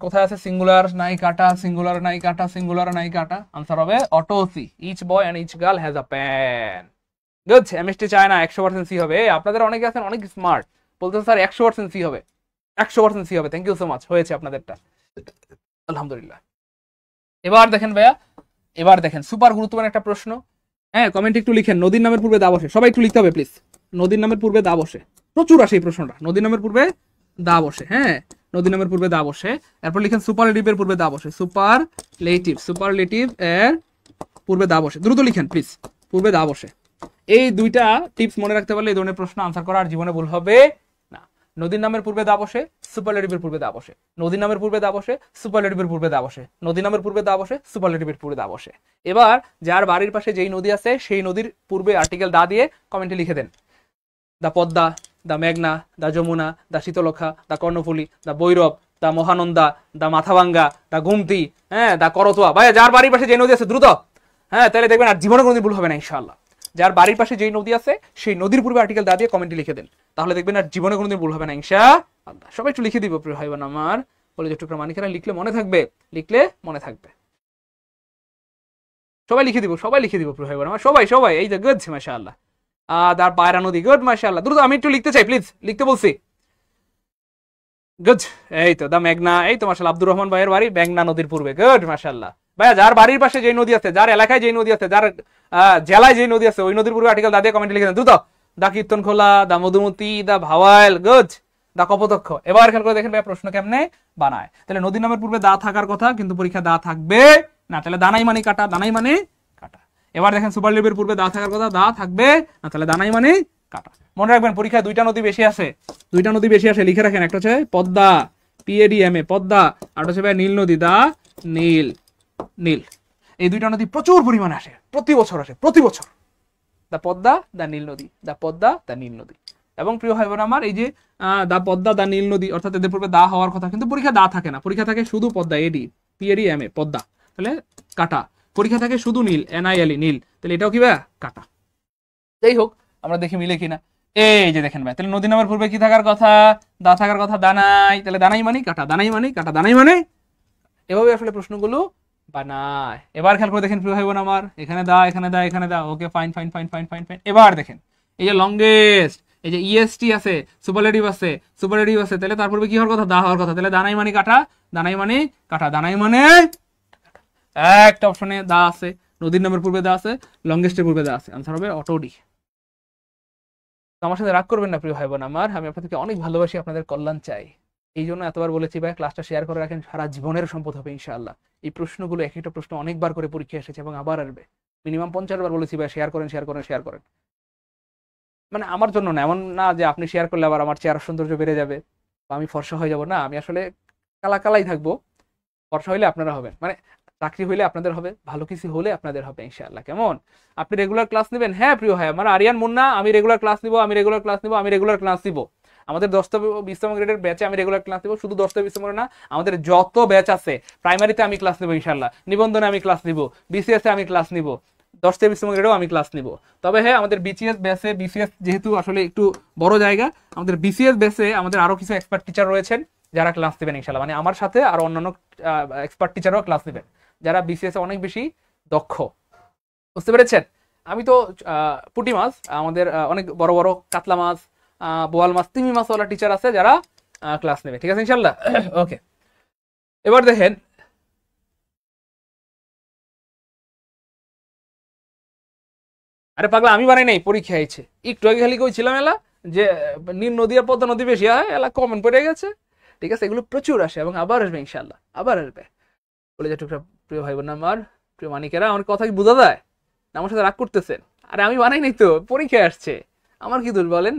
কোথায় আছে সিঙ্গুলার নাই কাটা, সিঙ্গুলার নাই কাটা, সিঙ্গুলার নাই কাটা? আনসার হবে অটো C. Each boy and each girl has a pen. Good. MST চায় না 100% সি হবে। আপনাদের অনেকে আছেন অনেক স্মার্ট, বলতেছে স্যার 100% সি হবে, 100% সি হবে। থ্যাংক ইউ সো মাচ, হয়েছে আপনাদেরটা, আলহামদুলিল্লাহ। এবার দেখেন ভাইয়া, এবার দেখেন সুপার গুরুত্বপূর্ণ একটা প্রশ্ন। হ্যাঁ, কমেন্টে একটু লিখেন নদীর নামের পূর্বে দা বসে। সবাই একটু লিখতে হবে প্লিজ। নদীর নামের পূর্বে দা বসে, প্রচুর আসে এই প্রশ্নটা। নদীর নামের পূর্বে দা বসে, হ্যাঁ, নদীর নামের পূর্বে দা বসে। এরপর লিখেন সুপারলেটিভের পূর্বে দা বসে। সুপারলেটিভ এর পূর্বে দা বসে। দ্রুত লিখেন প্লিজ, পূর্বে দা বসে। এই দুইটা টিপস মনে রাখতে পারলে এই ধরনের প্রশ্ন আনসার করার জীবনে ভুল হবে না। নদীর নামের পূর্বে দা বসে, সুপারলেটিভের পূর্বে দা বসে। নদীর নামের পূর্বে দা বসে, সুপারলেটিভের পূর্বে দা বসে। নদীর নামের পূর্বে দা বসে, সুপারলেটিভের পূর্বে দা বসে। এবার যার বাড়ির পাশে যেই নদী আছে সেই নদীর পূর্বে আর্টিকেল দা দিয়ে কমেন্টে লিখে দেন। দা পদ্মা, দা মেঘনা, দা যমুনা, দা শীতলক্ষা, দা কর্ণফুলী, দা বৈরব, দা মহানন্দা, দা মাথাভাঙ্গা, দা গুমতি, হ্যাঁ, দা করতোয়া। ভাই যার বাড়ির পাশে যে নদী আছে দ্রুত, হ্যাঁ, তাহলে দেখবেন আর জীবনে কোনোদিন ভুল হবে না ইনশাআল্লাহ। যার বাড়ির পাশে যেই নদী আছে সেই নদীর পূর্বে আর্টিকেল দা দিয়ে কমেন্টে লিখে দেন, তাহলে দেখবেন আর জীবনে কোনোদিন ভুল হবে না ইনশাআল্লাহ। সবাই একটু লিখে দিব প্রিয় ভাই বোন আমার, বলে যে টুকরা মানিকেরা লিখলে মনে থাকবে, লিখলে মনে থাকবে। সবাই লিখে দিব, সবাই লিখে দিব প্রিয় ভাই বোন আমার, সবাই। এই যে গুড, মাশাআল্লাহ। তার পায়রা নদী, গুড, মাশাআল্লাহ। দ্রুত আমি একটু লিখতে চাই প্লিজ, লিখতে বলছি। গুড। এই তো দা মেঘনা, এই তো মাশাআল্লাহ আব্দুর রহমান ভাইয়ের বাড়ি মেঘনা নদীর পূর্বে, গুড, মাশাআল্লাহ। ভাইয়া যার বাড়ির পাশে যেই নদী আছে, যার এলাকায় যেই নদী আছে, যার জেলায় যেই নদী আছে, ওই নদীর পূর্বে আর্টিকেল দা দিয়ে কমেন্টে লিখে দেন দ্রুত। দা কীর্তনখোলা, দা মধুমতি, দা ভাওয়াল, গুড, দা কপোতক্ষ। এবার খেয়াল করে দেখেন ভাইয়া প্রশ্ন কেমনে বানায়। তাহলে নদীর নামের পূর্বে দা থাকার কথা, কিন্তু পরীক্ষা দা থাকবে না, তাহলে দানাই মানে কাটা, দানাই মানে কাটা। এবার দেখেন সুপারলেটিভের পূর্বে দা থাকার কথা, দা থাকবে না, তাহলে দানাই মানে কাটা। মনে রাখবেন পরীক্ষায় দুইটা নদী বেশি আসে, দুইটা নদী বেশি আসে, লিখে রাখেন। একটা হচ্ছে পদ্মা, PADMA পদ্মা, আর হচ্ছে ভাই নীল নদী, দা নীল। এই দুইটা নদী প্রচুর পরিমাণে আসে, প্রতি বছর আসে, প্রতি বছর। দা পদ্মা, দা নীল নদী, দা পদ্মা, দা নীল নদী। এবং প্রিয় ভাই বোন আমার, এই যে দা পদ্মা, দা নীল নদী, অর্থাৎ এদের পূর্বে দা হওয়ার কথা, কিন্তু পরীক্ষা দা থাকে না, পরীক্ষা থাকে শুধু পদ্মা, PADMA পদ্মা, তাহলে কাটা। পরীক্ষা থাকে শুধু নীল, NILE নীল, তাহলে এটাও কি ভাই কাটা। যাই হোক, আমরা দেখি মিলে কিনা। এই যে দেখেন ভাই, তাহলে নদী নামের পূর্বে কি থাকার কথা? দা থাকার কথা, দানাই, তাহলে দানাই মানে কাটা, দানাই মানে কাটা, দানাই মানে। এভাবে আসলে প্রশ্নগুলো বানায়। এবার খেয়াল করে দেখেন প্রিয় ভাই বোন আমার, এখানে দা, এখানে দা, এখানে দা, ওকে, ফাইন। এবার দেখেন এই যে লংগেস্ট, এই যে EST আছে, সুপারলেটিভ আছে, তাহলে তার পূর্বে কি হওয়ার কথা? দা হওয়ার কথা, তাহলে দানাই মানে কাটা, দানাই মানে কাটা, দানাই মানে একটা অপশনে দা আছে, নদীর নামের পূর্বে দা আছে, লংগেস্টের পূর্বে দা আছে, আনসার হবে অটো ডি। আমার সাথে রাগ করবেন না প্রিয় ভাই বোন আমার, আমি আপনাদেরকে অনেক ভালোবাসি, আপনাদের কল্যাণ চাই। এই জন্য এতবার বলেছি ভাই ক্লাসটা শেয়ার করে রাখেন, সারা জীবনের সম্পদ হবে ইনশাআল্লাহ। এই প্রশ্নগুলো এক একটা প্রশ্ন অনেকবার করে পরীক্ষা এসেছে এবং আবার আসবে, মিনিমাম 50 বার বলেছি ভাই শেয়ার করেন শেয়ার করেন শেয়ার করেন। মানে আমার জন্য না, এমন না যে আপনি শেয়ার করলে আবার আমার চেহারা সৌন্দর্য বেড়ে যাবে বা আমি ফর্সা হয়ে যাব, না, আমি আসলে কালা কালাই থাকবো। ফর্সা হইলে আপনারা হবেন, মানে চাকরি হইলে আপনাদের হবে, ভালো কিছু হলে আপনাদের হবে ইনশাআল্লাহ। কেমন? আপনি রেগুলার ক্লাস নেবেন? হ্যাঁ প্রিয় ভাই আমার আরিয়ান মুন্না, আমি রেগুলার ক্লাস নিব, আমি রেগুলার ক্লাস নিব, আমি রেগুলার ক্লাস নিব। আমাদের 10টা 20তম গ্রেডের ব্যাচে আমি রেগুলার ক্লাস নিব, শুধু 10টা 20তম না, আমাদের যত ব্যাচ আছে প্রাইমারিতে আমি ক্লাস নিব ইনশাআল্লাহ, নিবন্ধনে আমি ক্লাস নিব, বিসিএস এ আমি ক্লাস নিব, 10টা 20তম গ্রেডেও আমি ক্লাস নিব। তবে হ্যাঁ আমাদের বিসিএস ব্যাচে, বিসিএস যেহেতু আসলে একটু বড় জায়গা, আমাদের বিসিএস ব্যাচে আমাদের আরো কিছু এক্সপার্ট টিচার রয়েছেন যারা ক্লাস নেবেন ইনশাআল্লাহ, মানে আমার সাথে আর অন্যান্য এক্সপার্ট টিচারও ক্লাস নেবেন যারা বিসিএস এ অনেক বেশি দক্ষ। বুঝতে পেরেছেন? আমি তো পুঁটি মাছ, আমাদের অনেক বড় বড় কাতলা মাছ, বোয়াল মাছ, তিমি মাছওয়ালা টিচার আছে যারা ক্লাস নেবে, ঠিক আছে ইনশাআল্লাহ। ওকে, এবার দেখেন আরে পাগলা আমি বানাই নাই, পরীক্ষা আইছে একটু আগে খালি কইছিলাম এলা যে নীল নদী আর পদ্মা নদী বেশি হয়, এলা কমেন্ট পড়ে গেছে, ঠিক আছে, এগুলো প্রচুর আসে এবং আবার আসবে ইনশাআল্লাহ, আবার আসবে। বলে যে টুকরা প্রিয় ভাই বোন আমার, প্রিয় মানিকেরা, আমার কথা কি বোঝা যায়? আমার সাথে রাগ করতেছেন? আরে আমি বানাই নাই তো, পরীক্ষায় আসছে, আমার কি দোষ বলেন?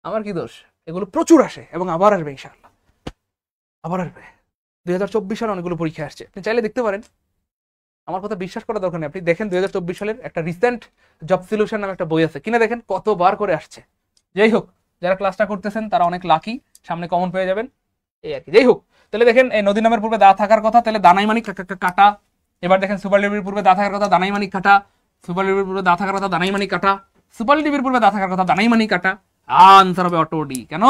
আমার কি দোষ? এগুলো প্রচুর আসে এবং আবার আসবে ইনশাআল্লাহ, আবার আসবে। 2024 সালে অনেকগুলো পরীক্ষা আসছে, আপনি চাইলে দেখতে পারেন, আমার কথা বিশ্বাস করার দরকার নেই, আপনি দেখেন 2024 সালের একটা রিসেন্ট জব সলিউশন নামে একটা বই আছে কিনা, দেখেন কতবার করে আসছে। যাই হোক, যারা ক্লাসটা করতেছেন তারা অনেক লাকি, সামনে কমন পেয়ে যাবেন এই আর কি। যাই হোক, তাহলে দেখেন এই নদী নামের পূর্বে দা থাকার কথা, তাহলে দানাই মানিক কাটা। এবার দেখেন সুপারলেটিভের পূর্বে দা থাকার কথা, দানাই মানিক কাটা। সুপারলেটিভের পূর্বে দা থাকার কথা, দানাই মানিক কাটা। সুপারলেটিভের পূর্বে দা থাকার কথা, দানাই মানিক কাটা। আনসার হবে অটো ডি। কেন?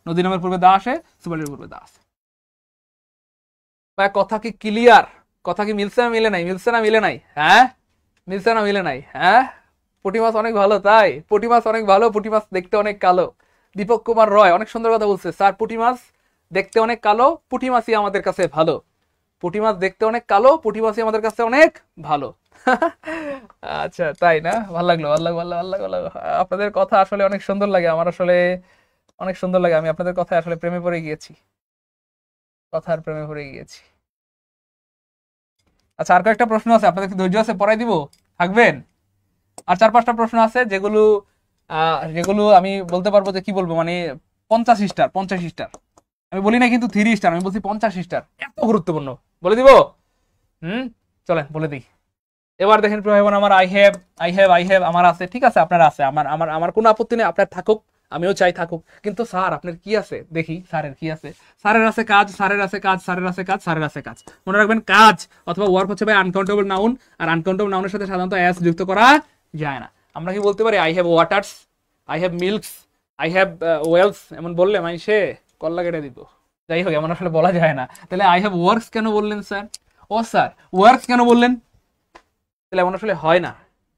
নদী নামের পূর্বে দা আসে, সুপারলেটিভের পূর্বে দা আসে। কথা কি ক্লিয়ার? কথা কি মিলছে না মিলে নাই? মিলছে না মিলে নাই? হ্যাঁ মিলছে না মিলে নাই? হ্যাঁ, পুঁটি মাছ অনেক ভালো, তাই পুঁটি মাছ অনেক ভালো, পুঁটি মাছ দেখতে অনেক কালো। দীপক কুমার রয় অনেক সুন্দর কথা বলছে, স্যার পুঁটি মাছ দেখতে অনেক কালো, পুঁটি মাছই আমাদের কাছে ভালো। পুঁটি মাছ দেখতে অনেক কালো, পুঁটি মাছই আমাদের কাছে অনেক ভালো। আচ্ছা তাই না? ভালো লাগলো, ভালো লাগলো, ভালো লাগলো, ভালো লাগলো। আপনাদের কথা আসলে অনেক সুন্দর লাগে আমার, আসলে অনেক সুন্দর লাগে। আমি আপনাদের কথা আসলে প্রেমে পড়ে গিয়েছি, কথার প্রেমে পড়ে গিয়েছি। আচ্ছা আর কয়েকটা প্রশ্ন আছে, আপনাদের কি ধৈর্য আছে? পড়াই দিব, থাকবেন? আর 4-5টা প্রশ্ন আছে যেগুলো যেগুলো আমি বলতে পারবো যে কি বলবো, মানে 50 স্টার, 50 স্টার। আমি বলি না কিন্তু 3 স্টার, আমি বলছি 50 স্টার, এত গুরুত্বপূর্ণ। বলে দিব? চলেন বলে দিই। এবার দেখেন প্রিয় ভাই বোন আমার, আই হ্যাভ আমার আছে, ঠিক আছে, আপনার আছে, আমার আমার আমার কোনো আপত্তি নেই, আপনার থাকুক, আমিও চাই থাকুক, কিন্তু স্যার আপনার কি আছে দেখি, স্যারের কি আছে? স্যারের আছে কাজ, স্যারের আছে কাজ, স্যারের আছে কাজ, স্যারের আছে কাজ। মনে রাখবেন কাজ অথবা ওয়ার্ক হচ্ছে ভাই আনকাউন্টেবল নাউন, আর আনকাউন্টেবল নাউনের সাথে সাধারণত এস যুক্ত করা যায় না। আমরা কি বলতে পারি? I have waters, I have milks, I have oils, এমন বললে মাইসে কল্লা কেটে দিব। যাই হোক, এমন আসলে বলা যায় না। তাহলে আই হ্যাভ ওয়ার্কস কেন বললেন স্যার? ও স্যার ওয়ার্কস কেন বললেন? তাহলে এমন আসলে হয় না,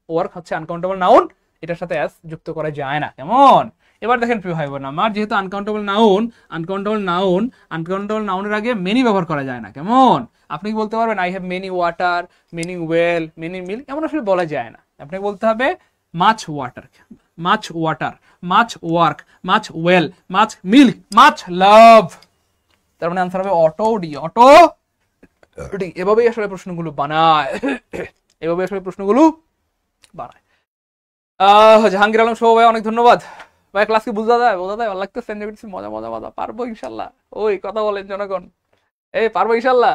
ওয়ার্ক হচ্ছে আনকাউন্টেবল নাউন, এটার সাথে এস যুক্ত করা যায় না। কেমন? এবার দেখেন প্রিয় ভাই বোন আমার, যেহেতু আনকাউন্টেবল নাউনের আগে মেনি ব্যবহার করা যায় না। কেমন? আপনি কি বলতে পারবেন I have many water, many well, many milk? এমন আসলে বলা যায় না। আপনাকে বলতে হবে মাছ ওয়াটার, মাছ ওয়াটার, মাছ ওয়ার্ক, মাছ ওয়েল, মাছ মিল্ক, মাছ লাভ। তার মানে আনসার হবে অটো ডি, অটো ডি। এভাবেই আসলে প্রশ্নগুলো বানায়, এভাবে আসলে প্রশ্নগুলো বানায়। জাহাঙ্গীর আলম সহ ভাই অনেক ধন্যবাদ ভাই। ক্লাস কি বুঝা যায়? বোঝা যায়? ভালো লাগতেছে? মজা মজা মজা। পারবো ইনশাল্লাহ। ওই কথা বলেন জনগণ, এই পারবো ইনশাল্লাহ,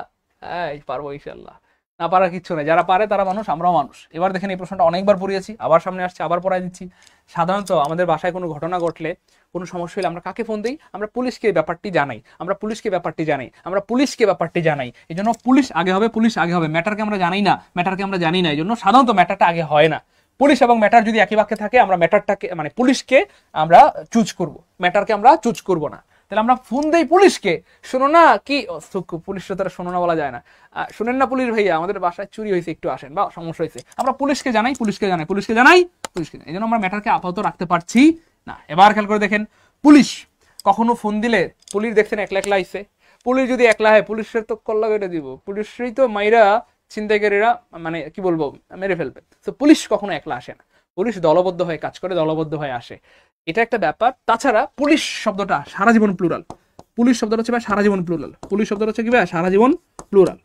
এই পারবো ইনশাল্লাহ। না পারার কিচ্ছু নেই, যারা পারে তারা মানুষ, আমরাও মানুষ। এবার দেখেন এই প্রশ্নটা অনেকবার পড়িয়েছি, আবার সামনে আসছে, আবার পড়াই দিচ্ছি। সাধারণত আমাদের বাসায় কোনো ঘটনা ঘটলে, কোনো সমস্যা হলে আমরা কাকে ফোন দিই? আমরা পুলিশকে ব্যাপারটি জানাই, আমরা পুলিশকে ব্যাপারটি জানাই, আমরা পুলিশকে ব্যাপারটি জানাই। এই জন্য পুলিশ আগে হবে, পুলিশ আগে হবে। ম্যাটারকে আমরা জানি না, ম্যাটারকে আমরা জানি না, এই জন্য সাধারণত ম্যাটারটা আগে হয় না। পুলিশ এবং ম্যাটার যদি একই বাক্যে থাকে, আমরা ম্যাটারটাকে মানে পুলিশকে আমরা চুজ করব, ম্যাটারকে আমরা চুজ করব না। তাহলে আমরা ফোন দেই পুলিশকে, শোনো না কি পুলিশরা তারা শোনো না বলা যায় না, শুনেন না পুলিশ ভাইয়া আমাদের বাসায় চুরি হয়েছে, একটু আসেন, বা সমস্যা হয়েছে, আমরা পুলিশকে জানাই, পুলিশকে জানাই, পুলিশকে জানাই, পুলিশকে জানাই। এই জন্য আমরা ম্যাটারকে আপাতত রাখতে পারছি না। এবার খেয়াল করে দেখেন, পুলিশ কখনো ফোন দিলে, পুলিশ দেখছেন একলা একলা আইছে, পুলিশ যদি একলা হয় পুলিশের তো কল্লা কেটে দিব, পুলিশই তো মাইরা ছিনতাইকারীরা মানে কি বলবো মেরে ফেলবে। তো পুলিশ কখনো একলা আসে না, পুলিশ দলবদ্ধ হয়ে কাজ করে, দলবদ্ধ হয়ে আসে, এটা একটা ব্যাপার। তাছাড়া পুলিশ শব্দটা সারা জীবন প্লুরাল, পুলিশ শব্দটা হচ্ছে ভাই সারা জীবন প্লুরাল। পুলিশ শব্দটা হচ্ছে কি ভাই সারা জীবন প্লুরাল।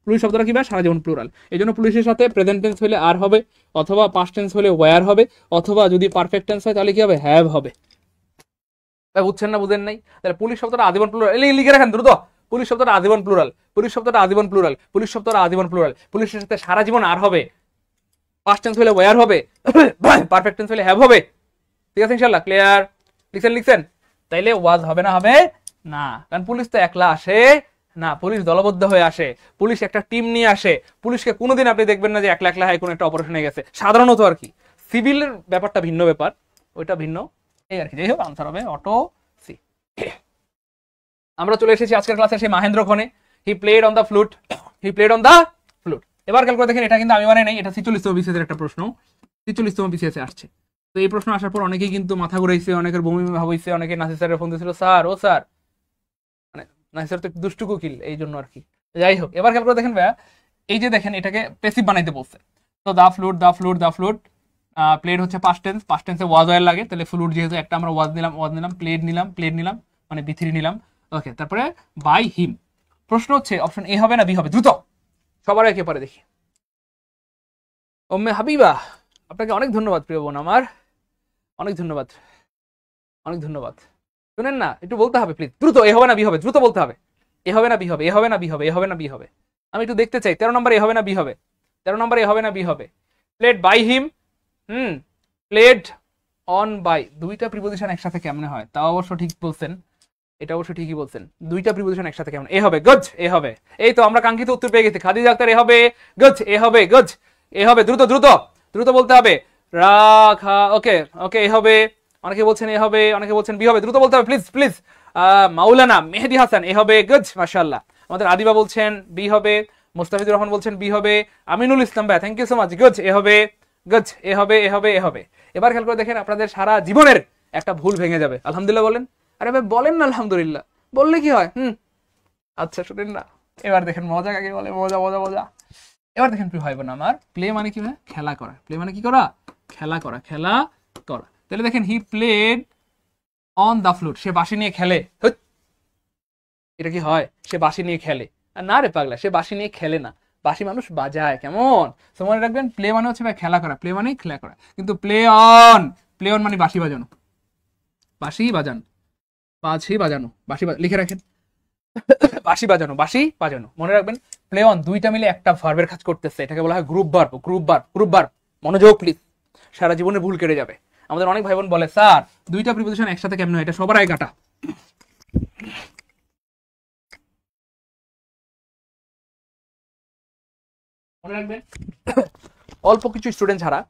পুলিশ শব্দটা কি ভাই সারা জীবন প্লুরাল। এই জন্য পুলিশের সাথে প্রেজেন্ট টেন্স হলে আর হবে, অথবা পাস্ট টেন্স হলে ওয়্যার হবে, অথবা যদি পারফেক্ট টেন্স হয় তাহলে কি হবে হ্যাভ হবে। ভাই বুঝছেন না বুঝেন নাই? তাহলে পুলিশ শব্দটা আজীবন প্লুরাল, লিখে রাখেন দ্রুত। পুলিশ শব্দটা আজীবন প্লুরাল, পুলিশ শব্দটা আজীবন প্লুরাল, পুলিশ শব্দটা আজীবন প্লুরাল। পুলিশের সাথে সারা জীবন আর হবে, পাস্ট টেন্স হলে ওয়্যার হবে, পারফেক্ট টেন্স হলে হ্যাভ হবে। ঠিক আছে ইনশাআল্লাহ? ক্লিয়ার? লিখছেন? তাইলে ওয়াজ হবে না হবে না, কারণ পুলিশ তো একলা আসে না, পুলিশ দলবদ্ধ হয়ে আসে, পুলিশ একটা টিম নিয়ে আসে। পুলিশকে কোনোদিন আপনি দেখবেন না যে একলা একলা হয় কোনো একটা অপারেশনে গেছে, সাধারণত আর কি। সিভিলের ব্যাপারটা ভিন্ন ব্যাপার, ওইটা ভিন্ন, এই আর কি। যাই হোক, আনসার হবে অটো সি। আমরা চলে এসেছি আজকের ক্লাসে সেই মাহেন্দ্র খনে। হি played on the flute, he played on the flute. এবার খেয়াল করে দেখেন, এটা কিন্তু আমি মানে নাই, এটা 46তম বিসিএস এর একটা প্রশ্ন, 46তম বিসিএস এ আসছে। তো এই প্রশ্ন আসার পর অনেকেই কিন্তু মাথা ঘুরাইছে, অনেকের বমি ভাব হইছে, অনেকে নাসির স্যারের ফোন দিয়েছিল, স্যার ও স্যার, মানে নাসির স্যার তো একটু দুষ্টু কুকিল, এই জন্য আর কি। যাই হোক, এবার খেয়াল করে দেখেন ভাইয়া, এই যে দেখেন এটাকে প্যাসিভ বানাইতে বলছে। তো the flute, the flute, the flute, played হচ্ছে পাস্ট টেন্স, পাস্ট টেন্সে ওয়াজ ওয়ার লাগে, তাহলে ফ্লুট যেহেতু একটা আমরা ওয়াজ নিলাম, প্লেড নিলাম মানে বি3 নিলাম। ওকে, তারপরে বাই হিম। প্রশ্ন হচ্ছে অপশন এ হবে না বি হবে? দ্রুত সবার একে পরে দেখি। ওম্মে হাবিবা, আপনাকে অনেক ধন্যবাদ প্রিয় বোন আমার, অনেক ধন্যবাদ, অনেক ধন্যবাদ। শুনেন না, একটু বলতে হবে প্লিজ, দ্রুত। এ হবে না বি হবে? দ্রুত বলতে হবে। এ হবে না বি হবে? এ হবে না বি হবে? এ হবে না বি হবে? আমি একটু দেখতে চাই। 13 নম্বরে এ হবে না বি হবে? 13 নম্বরে এ হবে না বি হবে? Played by him, played on by, দুইটা প্রিপোজিশন একসাথে কেমনে হয়? তাও অবশ্য ঠিক বলছেন, এটা অবশ্য ঠিকই বলছেন, দুইটা প্রিপোজিশন একসাথে কেমন? এ হবে গজ, এ হবে। এই তো আমরা কাঙ্ক্ষিত উত্তর পেয়ে গেছি, খাদিজা আক্তার, এ হবে গজ, এ হবে গজ, এ হবে। দ্রুত দ্রুত দ্রুত বলতে হবে। রাখা, ওকে ওকে, এ হবে। অনেকে বলছেন এ হবে, অনেকে বলছেন বি হবে, দ্রুত বলতে হবে প্লিজ প্লিজ। মাওলানা মেহেদি হাসান, এ হবে গজ, মাশাআল্লাহ। আমাদের আদিবা বলছেন বি হবে, মুস্তাফিজুর রহমান বলছেন বি হবে, আমিনুল ইসলাম ভাই থ্যাংক ইউ সো মাচ, গজ, এ হবে গজ, এ হবে, এ হবে, এ হবে। এবার খেয়াল করে দেখেন, আপনাদের সারা জীবনের একটা ভুল ভেঙে যাবে। আলহামদুলিল্লাহ বলেন। আরে ভাই বলেন না আলহামদুলিল্লাহ, বললে কি হয়? আচ্ছা শুনেন না, এবার দেখেন মজা কাকে বলে, মজা মজা মজা। এবার দেখেন প্রিয় ভাই বোন আমার, প্লে মানে কি হয়? খেলা করা। প্লে মানে কি করা? খেলা করা, খেলা করা। তাহলে দেখেন he played on the flute, সে বাঁশি নিয়ে খেলে। এটা কি হয়? সে বাঁশি নিয়ে খেলে? না রে পাগলা, সে বাঁশি নিয়ে খেলে না, বাঁশি মানুষ বাজায়, কেমন? তো মনে রাখবেন, প্লে মানে হচ্ছে ভাই খেলা করা, প্লে মানে খেলা করা। কিন্তু প্লে অন মানে বাঁশি বাজানো, বাঁশি বাজানো, বাঁশি বাজানো, বাঁশি লিখে রাখেন, বাঁশি বাজানো, বাঁশি বাজানো। মনে রাখবেন, প্লে অন দুইটা মিলে একটা ভার্বের কাজ করতেছে, এটাকে বলা হয় group verb, group verb, group verb. মনোযোগ প্লিজ, সারা জীবনে ভুল কেটে যাবে। আমাদের অনেক ভাই বোন বলে, স্যার দুইটা প্রিপোজিশন একসাথে কেমন হয়? এটা সবার আগে কাটা। মনে রাখবেন, অল্প কিছু স্টুডেন্ট ছাড়া,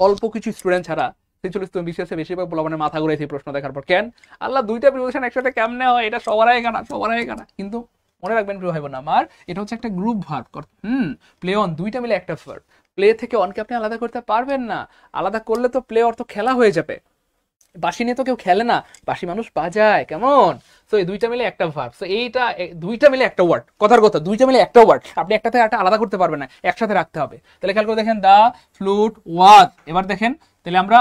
অল্প কিছু স্টুডেন্ট ছাড়া 46তম বিসিএস বেশিরভাগ পোলাপানের মাথা ঘুরাইছে প্রশ্ন দেখার পর। কেন আল্লাহ দুইটা প্রিপোজিশন একসাথে কেমনে হয়? এটা সবার আগে কাটা, সবার আগে কাটা। কিন্তু মনে রাখবেন প্রিয় ভাই বোন আমার, এটা হচ্ছে একটা গ্রুপ ভার্ব। প্লে অন দুইটা মিলে একটা ভার্ব। প্লে থেকে অনকে আপনি আলাদা করতে পারবেন না, আলাদা করলে তো প্লে অর্থ খেলা হয়ে যাবে। বাঁশি নিয়ে তো কেউ খেলে না, বাঁশি মানুষ বাজায়, কেমন? তো এই দুইটা মিলে একটা ভার্ব। তো এইটা দুইটা মিলে একটা ওয়ার্ড, কথার কথা, দুইটা মিলে একটা ওয়ার্ড। আপনি একটা থেকে একটা আলাদা করতে পারবেন না, একসাথে রাখতে হবে। তাহলে খেয়াল করে দেখেন, দা ফ্লুট ওয়াজ। এবার দেখেন, তাহলে আমরা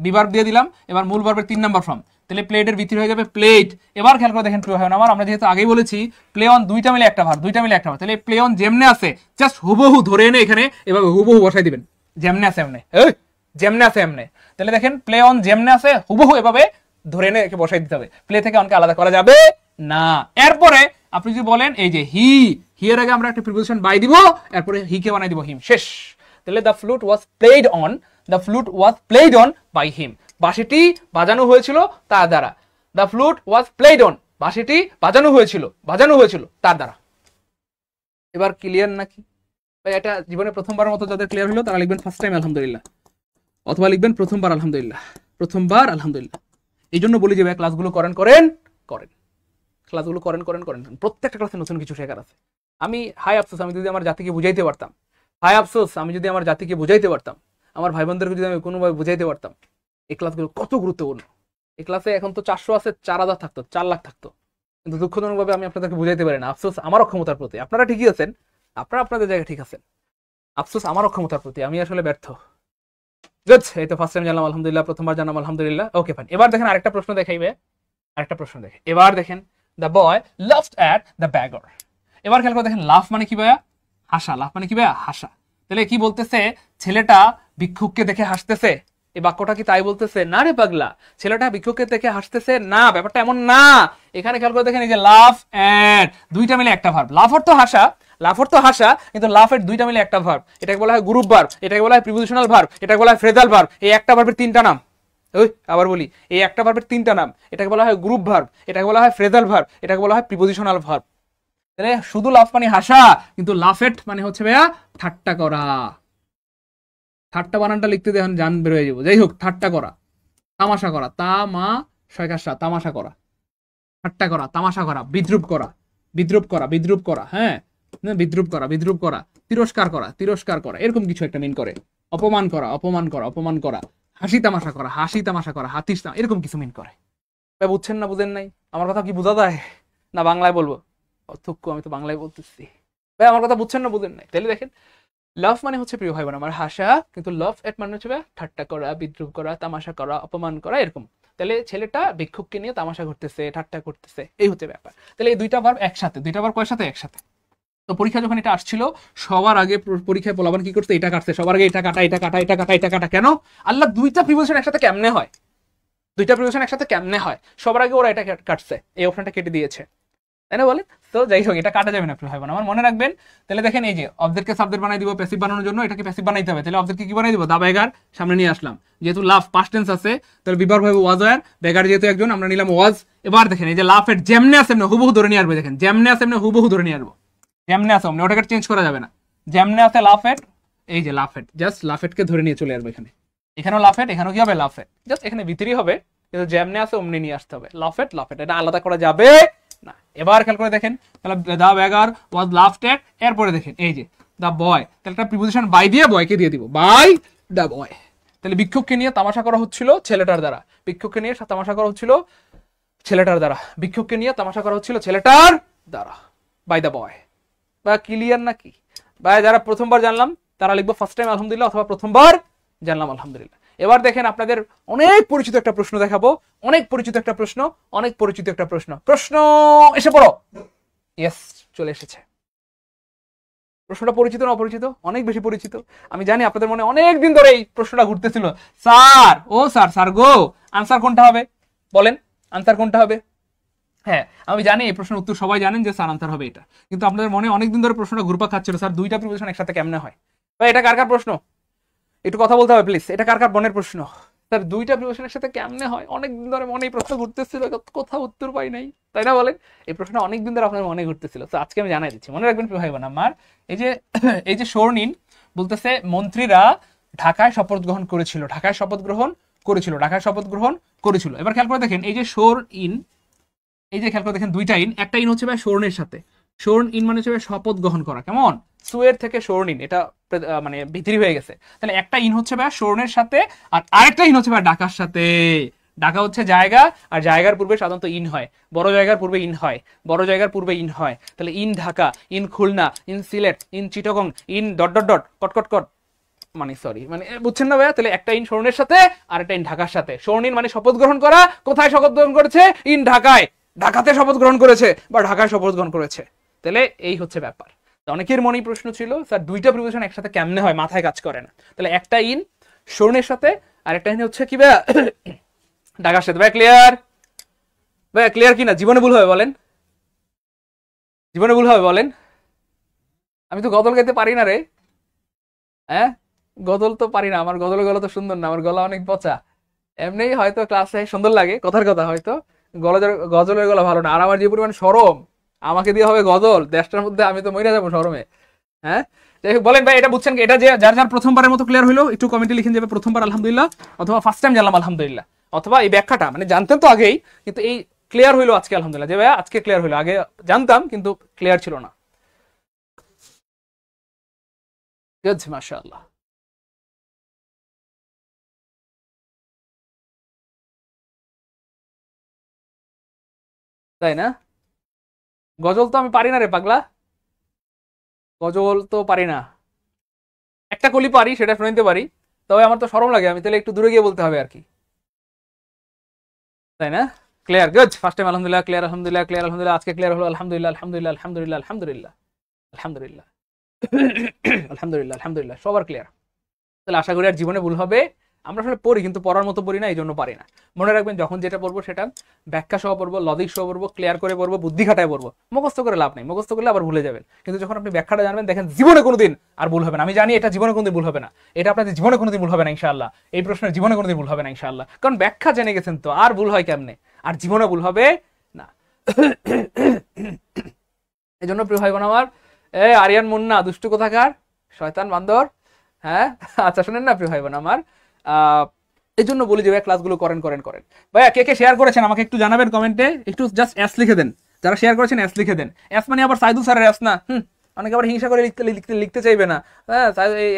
বিভার্ব দিয়ে দিলাম, এবার মূল ভার্বের 3 নাম্বার ফর্ম, তাহলে প্লেটের ভিতরে হয়ে যাবে প্লেট। এবার খেয়াল করে দেখেন প্রিয় ভাই আমার, আমরা যেহেতু আগেই বলেছি প্লে অন দুইটা মিলে একটা ভার্ব, দুইটা মিলে একটা ভার্ব, তাহলে প্লে অন যেমনে আছে জাস্ট হুবহু ধরে এনে এখানে এভাবে হুবহু বসাই দিবেন, যেমনে আছে এমনে, যেমনে আছে এমনে। তাহলে দেখেন, প্লে অন যেমনে আছে হুবহু এভাবে ধরে এনে একে বসাই দিতে হবে, প্লে থেকে অনকে আলাদা করা যাবে না। এরপরে আপনি যদি বলেন এই যে হি, হি এর আগে আমরা একটা প্রিপোজিশন বাই দিব, এরপরে হি কে বানাই দিব হিম, শেষ। তাহলে the flute was played on, the flute was played on by him, বাঁশিটি বাজানো হয়েছিল তার দ্বারা। The flute was played on, বাঁশিটি বাজানো হয়েছিল তার দ্বারা। এবার ক্লিয়ার নাকি ভাই? এটা জীবনে প্রথমবারের মতো যাদের ক্লিয়ার হলো তারা লিখবেন ফার্স্ট টাইম আলহামদুলিল্লাহ, অথবা লিখবেন প্রথমবার আলহামদুলিল্লাহ, প্রথমবার আলহামদুলিল্লাহ। এই জন্য বলি যে ভাই ক্লাসগুলো করেন, ক্লাসগুলো করেন। প্রত্যেকটা ক্লাসে নতুন কিছু শেখার আছে। আমি হাই আফসোস, আমি যদি আমার জাতিকে বুঝাইতে পারতাম, আমার ভাই বোনদেরকে যদি আমি কোনোভাবে বুঝাইতে পারতাম এই ক্লাসগুলো কত গুরুত্বপূর্ণ। এই ক্লাসে এখন তো 400 আছে, 4000 থাকতো, 4 লাখ থাকতো, কিন্তু দুঃখজনকভাবে আমি আপনাদেরকে বুঝাইতে পারি না। আফসোস আমার অক্ষমতার প্রতি। আপনারা ঠিকই আছেন, আপনারা আপনাদের জায়গায় ঠিক আছেন, আফসোস আমার অক্ষমতার প্রতি, আমি আসলে ব্যর্থ। গুড, এই তো ফার্স্ট টাইম জানলাম আলহামদুলিল্লাহ, প্রথমবার জানলাম আলহামদুলিল্লাহ। ওকে ফাইন, এবার দেখেন আরেকটা প্রশ্ন দেখাইবে, আরেকটা প্রশ্ন দেখে। এবার দেখেন the boy laughed at the beggar. এবার খেয়াল করে দেখেন লাফ মানে কি ভাইয়া? হাসা। লাফ মানে কি ভাইয়া? হাসা। তাহলে কি বলতেছে? ছেলেটা ভিক্ষুককে দেখে হাসতেছে। এই বাক্যটা কি তাই বলতেছে? না রে পাগলা, ছেলেটা ভিক্ষুককে দেখে হাসতেছে না, ব্যাপারটা এমন না। এখানে খেয়াল করে দেখেন এই যে লাফ অ্যাট, দুইটা মিলে একটা ভার্ব। লাফ অর্থ হাসা, লাফ অর্থ হাসা, কিন্তু লাফ এর দুইটা মিলে একটা ভার্ব। এটাকে বলা হয় গ্রুপ ভার্ব, এটাকে বলা হয় প্রিপোজিশনাল ভার্ব, এটাকে বলা হয় ফ্রেজাল ভার্ব। এই একটা ভার্বের তিনটা নাম। ওই আবার বলি, এই একটা ভার্বের তিনটা নাম। এটাকে বলা হয় গ্রুপ ভার্ব, এটাকে বলা হয় ফ্রেজাল ভার্ব, এটাকে বলা হয় প্রিপোজিশনাল ভার্ব। তাহলে শুধু লাফ মানে হাসা, কিন্তু লাফেট মানে হচ্ছে ভাইয়া ঠাট্টা করা। ঠাট্টা বানানটা লিখতে দেখেন জান বের হয়ে যাবো। যাই হোক, ঠাট্টা করা, তামাশা করা, তামাশা করা, ঠাট্টা করা, তামাশা করা, বিদ্রুপ করা, বিদ্রুপ করা, বিদ্রুপ করা, হ্যাঁ, বিদ্রুপ করা, বিদ্রুপ করা, তিরস্কার করা, তিরস্কার করা, এরকম কিছু একটা মিন করে। অপমান করা, অপমান করা, অপমান করা, হাসি তামাশা করা, হাসি তামাশা করা, হাতিস, এরকম কিছু মিন করে। বুঝছেন না? বুঝেন নাই? আমার কথা কি বোঝা যায় না? বাংলায় বলবো? অথক্য, আমি তো বাংলায় বলতেছি ভাই। আমার কথা বুঝছেন না? বুঝেন নাই? তাহলে দেখেন লাভ মানে হচ্ছে প্রিয় ভাই বোন আমার হাসা, কিন্তু লাভ এট মানে হচ্ছে ঠাট্টা করা, বিদ্রুপ করা, তামাশা করা, অপমান করা, এরকম। তাহলে ছেলেটা ভিক্ষুককে নিয়ে তামাশা করতেছে, ঠাট্টা করতেছে, এই হচ্ছে ব্যাপার। তাহলে এই দুইটা ভার্ব একসাথে, দুইটা ভার্ব কয়ের সাথে? একসাথে। তো পরীক্ষা যখন এটা আসছিল, সবার আগে পরীক্ষায় পোলাবান কি করতে? এটা কাটছে সবার আগে, এটা কাটা, এটা কাটা, এটা কাটা, এটা কাটা। কেন? আল্লাহ দুইটা প্রিপোজিশন একসাথে কেমনে হয়? দুইটা প্রিপোজিশন একসাথে কেমনে হয়? সবার আগে ওরা এটা কাটছে, এই অপশনটা কেটে দিয়েছে, তাই না বলেন? তো যাই হোক, এটা কাটা যাবে না প্রিয় ভাই বোন আমার, মনে রাখবেন। তাহলে দেখেন এই যে অবজেক্টকে সাবজেক্ট বানাই দিব প্যাসিভ বানানোর জন্য, এটাকে প্যাসিভ বানাইতে হবে। তাহলে অবজেক্টকে কি বানাই দিব? দা বেগার সামনে নিয়ে আসলাম। যেহেতু লাভ পাস্ট টেন্স আছে, তাহলে বিভার্ব হবে ওয়াজ ওয়্যার, বেগার যেহেতু একজন, আমরা নিলাম ওয়াজ। এবার দেখেন এই যে লাভ এর যেমনে আছে এমনি হুবহু ধরে নিয়ে আসবে। দেখেন যেমনে আছে এমনি হুবহু ধরে নিয়ে আসবো, যেমনে আছে অমনি, ওটাকে চেঞ্জ করা যাবে না। যেমনে আছে লাভ এট, এই যে লাভ এট, জাস্ট লাভ এটকে ধরে নিয়ে চলে আসবে এখানে। এখানেও লাভ এট, এখানেও কি হবে? লাভ এট, জাস্ট এখানে ভিতরেই হবে, কিন্তু যেমনে আছে অমনি নিয়ে আসতে হবে। লাভ এট, লাভ এট, এটা আলাদা করা যাবে না। এবার খেয়াল করে দেখেন, তাহলে দা বেগার ওয়াজ লাফড এট, এরপরে দেখেন এই যে দা বয়, তাহলে একটা প্রিপোজিশন বাই দিয়ে বয়কে দিয়ে দিব, বাই দা বয়। তাহলে ভিক্ষুককে নিয়ে তামাশা করা হচ্ছিল ছেলেটার দ্বারা, ভিক্ষুককে নিয়ে তামাশা করা হচ্ছিল ছেলেটার দ্বারা, ভিক্ষুককে নিয়ে তামাশা করা হচ্ছিল ছেলেটার দ্বারা, বাই দা বয়। বা ক্লিয়ার নাকি ভাই? যারা প্রথমবার জানলাম তারা লিখবো ফার্স্ট টাইম আলহামদুলিল্লাহ, অথবা প্রথমবার জানলাম আলহামদুলিল্লাহ। এবার দেখেন আপনাদের অনেক পরিচিত একটা প্রশ্ন দেখাবো, অনেক পরিচিত একটা প্রশ্ন, অনেক পরিচিত একটা প্রশ্ন। প্রশ্ন এসে পড়ো। ইয়েস, চলে এসেছে। প্রশ্নটা পরিচিত না অপরিচিত? অনেক বেশি পরিচিত। আমি জানি আপনাদের মনে অনেক দিন ধরে এই প্রশ্নটা ঘুরতেছিল, স্যার, ও স্যার, স্যার গো, আনসার কোনটা হবে বলেন? আনসার কোনটা হবে? হ্যাঁ, আমি জানি এই প্রশ্নের উত্তর সবাই জানেন যে স্যার আনসার হবে এটা, কিন্তু আপনাদের মনে অনেকদিন ধরে প্রশ্নটা ঘুরপাক খাচ্ছিল, স্যার দুইটা প্রিপোজিশন একসাথে কেমনে হয়? ভাই এটা কার কার প্রশ্ন? একটু কথা বলতে হবে প্লিজ। এটা কার কার বোনের প্রশ্ন? স্যার দুইটা প্রিপোজিশন একসাথে কেমনে হয়? অনেকদিন ধরে মনে এই প্রশ্ন ঘুরতেছিল, কোথাও উত্তর পাই নাই, তাই না বলেন? এই প্রশ্নটা অনেকদিন ধরে আপনার মনে ঘুরতেছিল, তো আজকে আমি জানাই দিচ্ছি, মনে রাখবেন ভাই বোন আমার। এই যে এই যে স্বর্ণিন বলতেছে মন্ত্রীরা ঢাকায় শপথ গ্রহণ করেছিল, ঢাকায় শপথ গ্রহণ করেছিল, ঢাকায় শপথ গ্রহণ করেছিল। এবার খেয়াল করে দেখেন এই যে স্বর্ণিন, এই যে খেয়াল করে দেখেন দুইটা ইন, একটা ইন হচ্ছে ভাই স্বর্ণের সাথে, স্বর্ণ ইন মানে হচ্ছে শপথ গ্রহণ করা, কেমন? সুয়ের থেকে স্বর্ণিন, এটা মানে ভিতরি হয়ে গেছে। তাহলে একটা ইন হচ্ছে ভাই স্বর্ণের সাথে, আর আরেকটা ইন হচ্ছে ভাই ঢাকার সাথে। ঢাকা হচ্ছে জায়গা, আর জায়গার পূর্বে সাধারণত ইন হয়, বড় জায়গার পূর্বে ইন হয়, বড় জায়গার পূর্বে ইন হয়। তাহলে in Dhaka, in Khulna, in Sylhet, in Chittagong, in dot dot dot কট কট কট, মানে সরি, মানে বুঝছেন না ভাইয়া? তাহলে একটা ইন স্বর্ণের সাথে আর একটা ইন ঢাকার সাথে। স্বর্ণিন মানে শপথ গ্রহণ করা, কোথায় শপথ গ্রহণ করেছে? ইন ঢাকায়, ঢাকাতে শপথ গ্রহণ করেছে বা ঢাকায় শপথ গ্রহণ করেছে। তাহলে এই হচ্ছে ব্যাপার। অনেকের মনেই প্রশ্ন ছিল স্যার দুইটা প্রিপোজিশন একসাথে কেমনে হয়, মাথায় কাজ করে না। তাহলে একটা ইন স্বর্ণের সাথে আর একটা ইন হচ্ছে কি ভাইয়া ঢাকার সাথে। ভাই ক্লিয়ার? ভাইয়া ক্লিয়ার কিনা? জীবনে ভুল হবে বলেন? জীবনে ভুল হবে বলেন? আমি তো গজল গাইতে পারি না রে, হ্যাঁ গজল তো পারি না, আমার গজলের গলা তো সুন্দর না, আমার গলা অনেক পচা। এমনি হয়তো ক্লাসে সুন্দর লাগে, কথার কথা, হয়তো গজলের গলা ভালো না। আর আমার যে পরিমাণ শরম, আমাকে দিয়ে হবে গজল দেশটার মধ্যে, আমি তো মরে যাবো শরমে। হ্যাঁ, যাই হোক, বলেন ভাই এটা বুঝছেন কি? এটা যে যার যার প্রথমবারের মতো ক্লিয়ার হইলো একটু কমেন্টে লিখেন যাবে প্রথমবার আলহামদুলিল্লাহ, অথবা ফার্স্ট টাইম জানলাম আলহামদুলিল্লাহ, অথবা এই ব্যাখ্যাটা মানে জানতেন তো আগেই, কিন্তু এই ক্লিয়ার হইলো আজকে আলহামদুলিল্লাহ, যে ভাইয়া আজকে ক্লিয়ার হইলো, আগে জানতাম কিন্তু ক্লিয়ার ছিল না। মাশাআল্লাহ। তাই না? গজল তো আমি পারি না রে পাগলা, গজল তো পারি না। একটা কলি পারি, সেটা শুনাইতে পারি, তবে আমার তো শরম লাগে, আমি তাহলে একটু দূরে গিয়ে বলতে হবে আর কি, তাই না? Clear, good. ফার্স্ট টাইম আলহামদুলিল্লাহ, ক্লিয়ার আলহামদুলিল্লাহ, ক্লিয়ার আলহামদুলিল্লাহ, আজকে ক্লিয়ার হলো আলহামদুলিল্লাহ, আলহামদুলিল্লাহ, আলহামদুলিল্লাহ, আলহামদুলিল্লাহ, আলহামদুলিল্লাহ, আলহামদুলিল্লাহ, আলহামদুলিল্লাহ, সবার ক্লিয়ার। তাহলে আশা করি আর জীবনে ভুল হবে। আমরা আসলে পড়ি কিন্তু পড়ার মতো পড়ি না, এই জন্য পারি না। মনে রাখবেন যখন যেটা পড়বো সেটা ব্যাখ্যা সহ পড়বো, লজিক সহ পড়বো, ক্লিয়ার করে পড়বো, বুদ্ধি খাটায় পড়বো। মুখস্থ করে লাভ নেই, মুখস্থ করলে আবার ভুলে যাবেন। কিন্তু যখন আপনি ব্যাখ্যাটা জানবেন, দেখেন জীবনে কোনোদিন আর ভুল হবে না। আমি জানি এটা জীবনে কোনোদিন ভুল হবে না, এটা আপনাদের জীবনে কোনোদিন ভুল হবে না ইনশাআল্লাহ। এই প্রশ্নের জীবনে কোনোদিন ভুল হবে না ইনশাআল্লাহ, কারণ ব্যাখ্যা জেনে গেছেন তো আর ভুল হয় কেমনে, আর জীবনে ভুল হবে না। এই জন্য প্রিয় ভাই বোন আমার, আরিয়ান মুন্না দুষ্টু কোথাকার, শয়তান বান্দর, হ্যাঁ আচ্ছা শুনেন না প্রিয় ভাই বোন আমার, এই জন্য বলি যে ক্লাসগুলো করেন করেন করেন। ভাইয়া কে কে শেয়ার করেছেন আমাকে একটু জানাবেন কমেন্টে, একটু জাস্ট এস লিখে দেন। যারা শেয়ার করেছেন এস লিখে দেন। এস মানে আবার সাইদুল স্যারের এস না, অনেকে আবার হিংসা করে লিখতে চাইবে না, হ্যাঁ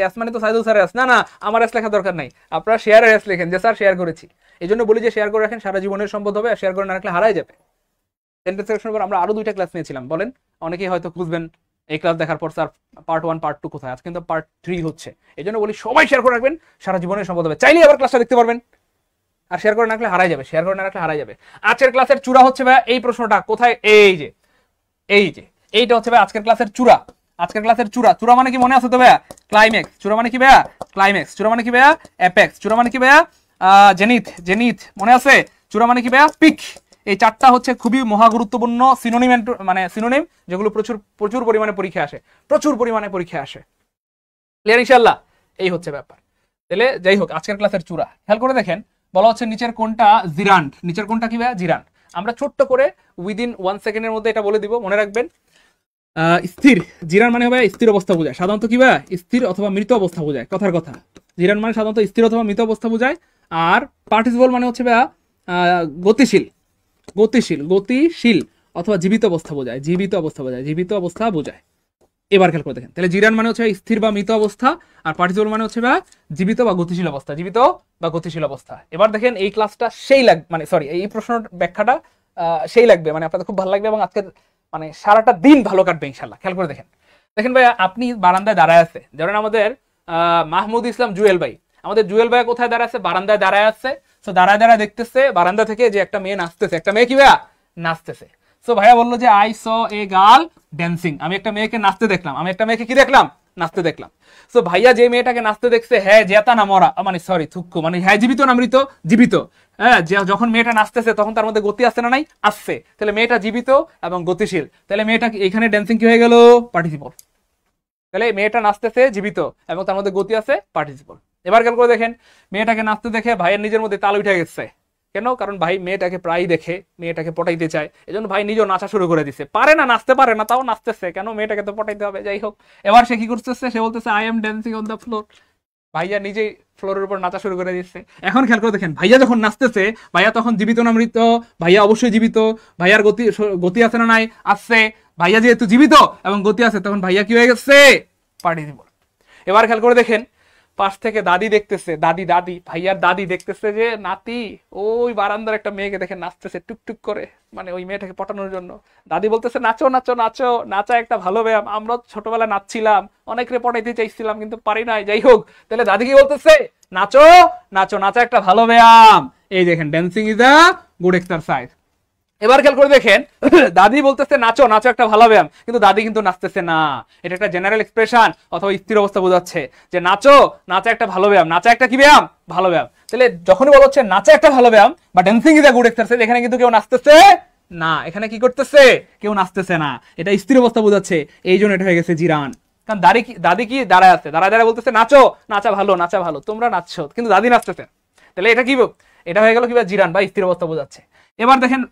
এস মানে তো সাইদুল স্যারের এস না, না আমার এস লেখা দরকার নাই, আপনারা শেয়ারের এস লেখেন যে স্যার শেয়ার করেছি। এই জন্য বলি যে শেয়ার করে রাখেন, সারা জীবনের সম্পদ হবে, আর শেয়ার করে না রাখলে হারাই যাবে। সেন্টেন্স সিলেকশনের পর আমরা আরো 2টা ক্লাস নিয়েছিলাম, বলেন অনেকেই হয়তো খুঁজবেন এই ক্লাস দেখার পর স্যার পার্ট 1 পার্ট 2 কোথায়, আজকে কিন্তু পার্ট 3 হচ্ছে। এই জন্য বলি সবাই শেয়ার করে রাখবেন, সারা জীবনের সম্পদ হবে। চাইলেই আবার ক্লাসটা দেখতে পারবেন, আর শেয়ার করে না রাখলে হারাই যাবে, শেয়ার করে না রাখলে হারাই যাবে। আজকের ক্লাসের চূড়া হচ্ছে ভাই এই প্রশ্নটা, কোথায়, এই যে এইটা হচ্ছে ভাই আজকের ক্লাসের চূড়া। আজকের ক্লাসের চূড়া, চূড়া মানে কি মনে আছে তো ভাইয়া? ক্লাইম্যাক্স। চূড়া মানে কি ভাইয়া? ক্লাইম্যাক্স। চূড়া মানে কি ভাইয়া? অ্যাপেক্স। চূড়া মানে কি ভাইয়া? জেনিথ মনে আছে? চূড়া মানে কি ভাইয়া? পিক। এই 4টা হচ্ছে খুবই মহা গুরুত্বপূর্ণ সিনোনিম, মানে সিনোনিম যেগুলো প্রচুর পরিমাণে পরীক্ষা আসে, প্রচুর পরিমাণে পরীক্ষা আসে। ক্লিয়ার ইনশাআল্লাহ? এই হচ্ছে ব্যাপার। তাহলে যাই হোক, আজকের ক্লাসের চূড়া খেয়াল করে দেখেন, বলা হচ্ছে নিচের কোনটা জিরান্ড। নিচের কোনটা কি ভাইয়া? জিরান্ড। আমরা ছোট্ট করে উইদিন 1 সেকেন্ডের মধ্যে এটা বলে দিব, মনে রাখবেন। স্থির, জিরান মানে হবে স্থির অবস্থা বোঝায় সাধারণত, কি ভাইয়া? স্থির অথবা মৃত অবস্থা বোঝায়, কথার কথা। জিরান মানে সাধারণত স্থির অথবা মৃত অবস্থা বোঝায়। আর পার্টিসিপল মানে হচ্ছে ভাইয়া গতিশীল, গতিশীল অথবা জীবিত অবস্থা বোঝায়, জীবিত অবস্থা বোঝায়। এবার খেয়াল করে দেখেন, তাহলে জিরান মানে হচ্ছে স্থির বা মৃত অবস্থা, আর পার্টিসিপল মানে হচ্ছে ভাইয়া জীবিত বা গতিশীল অবস্থা, জীবিত বা গতিশীল অবস্থা। এবার দেখেন এই ক্লাসটা সেই লাগবে, মানে সরি এই প্রশ্নের ব্যাখ্যাটা সেই লাগবে, মানে আপনাদের খুব ভালো লাগবে, এবং আজকে মানে সারাটা দিন ভালো কাটবে ইনশাল্লাহ। খেয়াল করে দেখেন, দেখেন ভাইয়া আপনি বারান্দায় দাঁড়ায় আছে, যেমন আমাদের মাহমুদ ইসলাম জুয়েল ভাই, আমাদের জুয়েল ভাই কোথায় দাঁড়ায় আছে? বারান্দায় দাঁড়ায় আছে। তো দাঁড়ায় দেখতেছে বারান্দা থেকে যে একটা মেয়ে নাচতেছে, একটা মেয়ে কি ভাইয়া? নাচতেছে। সো ভাইয়া বললো যে I saw a girl dancing, আমি একটা মেয়েকে নাচতে দেখলাম, আমি একটা মেয়েকে কি দেখলাম? নাচতে দেখলাম। সো ভাইয়া যে মেয়েটাকে নাচতে দেখছে, হ্যাঁ জেতা না মরা, মানে সরি থুক্কু, মানে হ্যাঁ জীবিত না মৃত? জীবিত। হ্যাঁ, যখন মেয়েটা নাচতেছে তখন তার মধ্যে গতি আসছে না নাই? আসছে। তাহলে মেয়েটা জীবিত এবং গতিশীল, তাহলে মেয়েটা এখানে ড্যান্সিং কি হয়ে গেল? পার্টিসিপল। তাহলে মেয়েটা নাচতেছে জীবিত এবং তার মধ্যে গতি আছে, পার্টিসিপল। এবার খেয়াল করে দেখেন, মেয়েটাকে নাচতে দেখে ভাইয়ের নিজের মধ্যে তাল উঠে গেছে। কেন? কারণ ভাই মেয়েটাকে প্রায় দেখে, মেয়েটাকে পটাইতে চায়, এজন্য ভাই নিজেও নাচা শুরু করে দিছে। পারে না, নাচতে পারে না, তাও নাচতেছে, কেন? মেয়েটাকে তো পটাইতে হবে। যাই হোক, এবার সে কি করতেছে? সে বলতেছে I am dancing on the floor. ভাইয়া নিজেই ফ্লোরের উপর নাচা শুরু করে দিচ্ছে। এখন খেয়াল করে দেখেন, ভাইয়া যখন নাচতেছে, ভাইয়া তখন জীবিত না মৃত? ভাইয়া অবশ্যই জীবিত। ভাইয়ার গতি আছে না নাই? আসছে। ভাইয়া যেহেতু জীবিত এবং গতি আছে, তখন ভাইয়া কি হয়ে গেছে? পার্টিসিপল। এবার খেয়াল করে দেখেন, পাশ থেকে দাদি দেখতেছে, দাদি ভাইয়ার দাদি দেখতেছে যে নাতি ওই বারান্দার একটা মেয়েকে দেখে নাচতেছে টুকটুক করে, মানে ওই মেয়েটাকে পটানোর জন্য। দাদি বলতেছে নাচো নাচো নাচো, নাচা একটা ভালো ব্যায়াম, আমরা ছোটবেলায় নাচছিলাম, অনেকরে পটাইতে চাইছিলাম কিন্তু পারি নাই। যাই হোক, তাহলে দাদি কি বলতেছে? নাচো নাচো, নাচা একটা ভালো ব্যায়াম। এই দেখেন, dancing is a good exercise. এবার খেয়াল করে দেখেন, দাদি বলতেছে নাচো নাচো একটা ভালো ব্যায়াম, কিন্তু দাদি কিন্তু নাচতেছে না। এটা একটা জেনারেল এক্সপ্রেশন অথবা স্থির অবস্থা বোঝাচ্ছে যে নাচো, নাচা একটা ভালো ব্যায়াম, নাচা একটা কি ব্যায়াম? ভালো ব্যায়াম। তাহলে যখনই বলা হচ্ছে নাচা একটা ভালো ব্যায়াম বা dancing is a good exercise, এখানে কিন্তু কেউ নাচতেছে না, এখানে কি করতেছে? কেউ নাচতেছে না, এটা স্থির অবস্থা বোঝাচ্ছে। এই জন্য এটা হয়ে গেছে জিরান। কারণ দাদি কি দাঁড়ায় আছে, দাঁড়ায় বলতেছে নাচো, নাচা ভালো, তোমরা নাচছো, কিন্তু দাদি নাচতেছে। তাহলে এটা কি? এটা হয়ে গেল কি জিরান বা স্থির অবস্থা বোঝাচ্ছে। এবার দেখেন,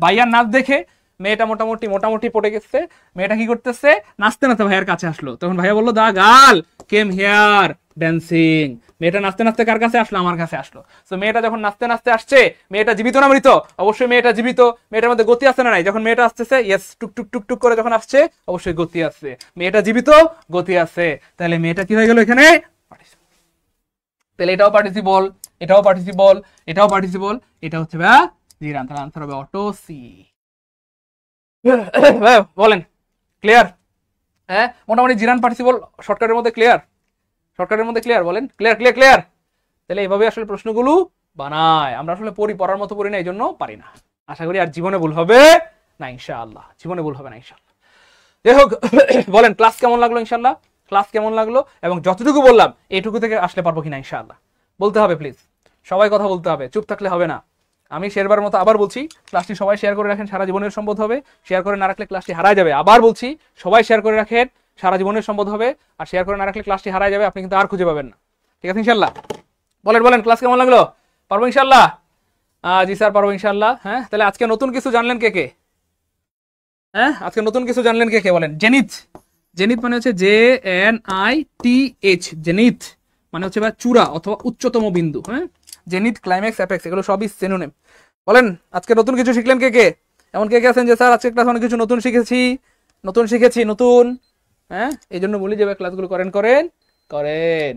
ভাইয়ার নাচ দেখে মেয়েটা মোটামুটি পড়ে গেছে। মেয়েটা কি করতেছে? নাচতে নাচতে ভাইয়ার কাছে আসলো। তখন ভাইয়া বললো the girl came here dancing. মেয়েটা নাচতে নাচতে কার কাছে আসলো? আমার কাছে আসলো। তো মেয়েটা যখন নাচতে নাচতে আসছে, মেয়েটা জীবিত না মৃত? অবশ্যই মেয়েটা জীবিত। মেয়েটার মধ্যে গতি আছে না নাই? যখন মেয়েটা আসতেছে, ইয়েস, টুকটুক টুকটুক করে যখন আসছে, অবশ্যই গতি আছে। মেয়েটা জীবিত, গতি আছে, তাহলে মেয়েটা কি হয়ে গেল এখানে? তাহলে এটাও পার্টিসিপল, এটাও পার্টিসিপল, এটাও পার্টিসিপল, এটা হচ্ছে ভাইয়া জিরান। তাহলে আনসার হবে অটো সি। বলেন ক্লিয়ার? হ্যাঁ, মোটামুটি জিরান পার্টিসিপল শর্টকাটের মধ্যে ক্লিয়ার। শর্টকাটের মধ্যে ক্লিয়ার বলেন, ক্লিয়ার ক্লিয়ার ক্লিয়ার। তাহলে এইভাবে আসলে প্রশ্নগুলো বানায়, আমরা আসলে পড়ার মতো পড়ি না, এই জন্য পারি না। আশা করি আর জীবনে ভুল হবে না ইনশাআল্লাহ, জীবনে ভুল হবে না ইনশাআল্লাহ। যাই হোক, বলেন ক্লাস কেমন লাগলো ইনশাআল্লাহ, ক্লাস কেমন লাগলো, এবং যতটুকু বললাম এইটুকু থেকে আসলে পারবো কিনা ইনশাআল্লাহ বলতে হবে। প্লিজ সবাই কথা বলতে হবে, চুপ থাকলে হবে না। আমি শেয়ারবার মতো আবার বলছি, ক্লাসটি সবাই শেয়ার করে রাখেন, সারা জীবনের সম্পদ হবে। শেয়ার করে না রাখলে ক্লাসটি হারায় যাবে। আবার বলছি, সবাই শেয়ার করে রাখেন, সারা জীবনের সম্পদ হবে। আর শেয়ার করে না রাখলে ক্লাসটি হারায় যাবে, আপনি কিন্তু আর খুঁজে পাবেন না। ঠিক আছে ইনশাআল্লাহ? বলেন বলেন ক্লাস কেমন লাগলো? পারবো ইনশাআল্লাহ? জি স্যার পারবো ইনশাআল্লাহ। হ্যাঁ, তাহলে আজকে নতুন কিছু জানলেন কে কে? হ্যাঁ, আজকে নতুন কিছু জানলেন কে কে বলেন? জেনিথ, জেনিথ মানে হচ্ছে JNITH, জেনিথ মানে হচ্ছে চূড়া অথবা উচ্চতম বিন্দু। হ্যাঁ, জেনিথ, ক্লাইম্যাক্স, অ্যাপেক্স এগুলো সবই সিনোনিম। বলেন আজকে নতুন কিছু শিখলেন কে কে? এমন কে কে আছেন যে স্যার আজকে ক্লাস অনেক কিছু নতুন শিখেছি, নতুন শিখেছি নতুন? হ্যাঁ, এই জন্য বলি যে ক্লাসগুলো করেন করেন করেন।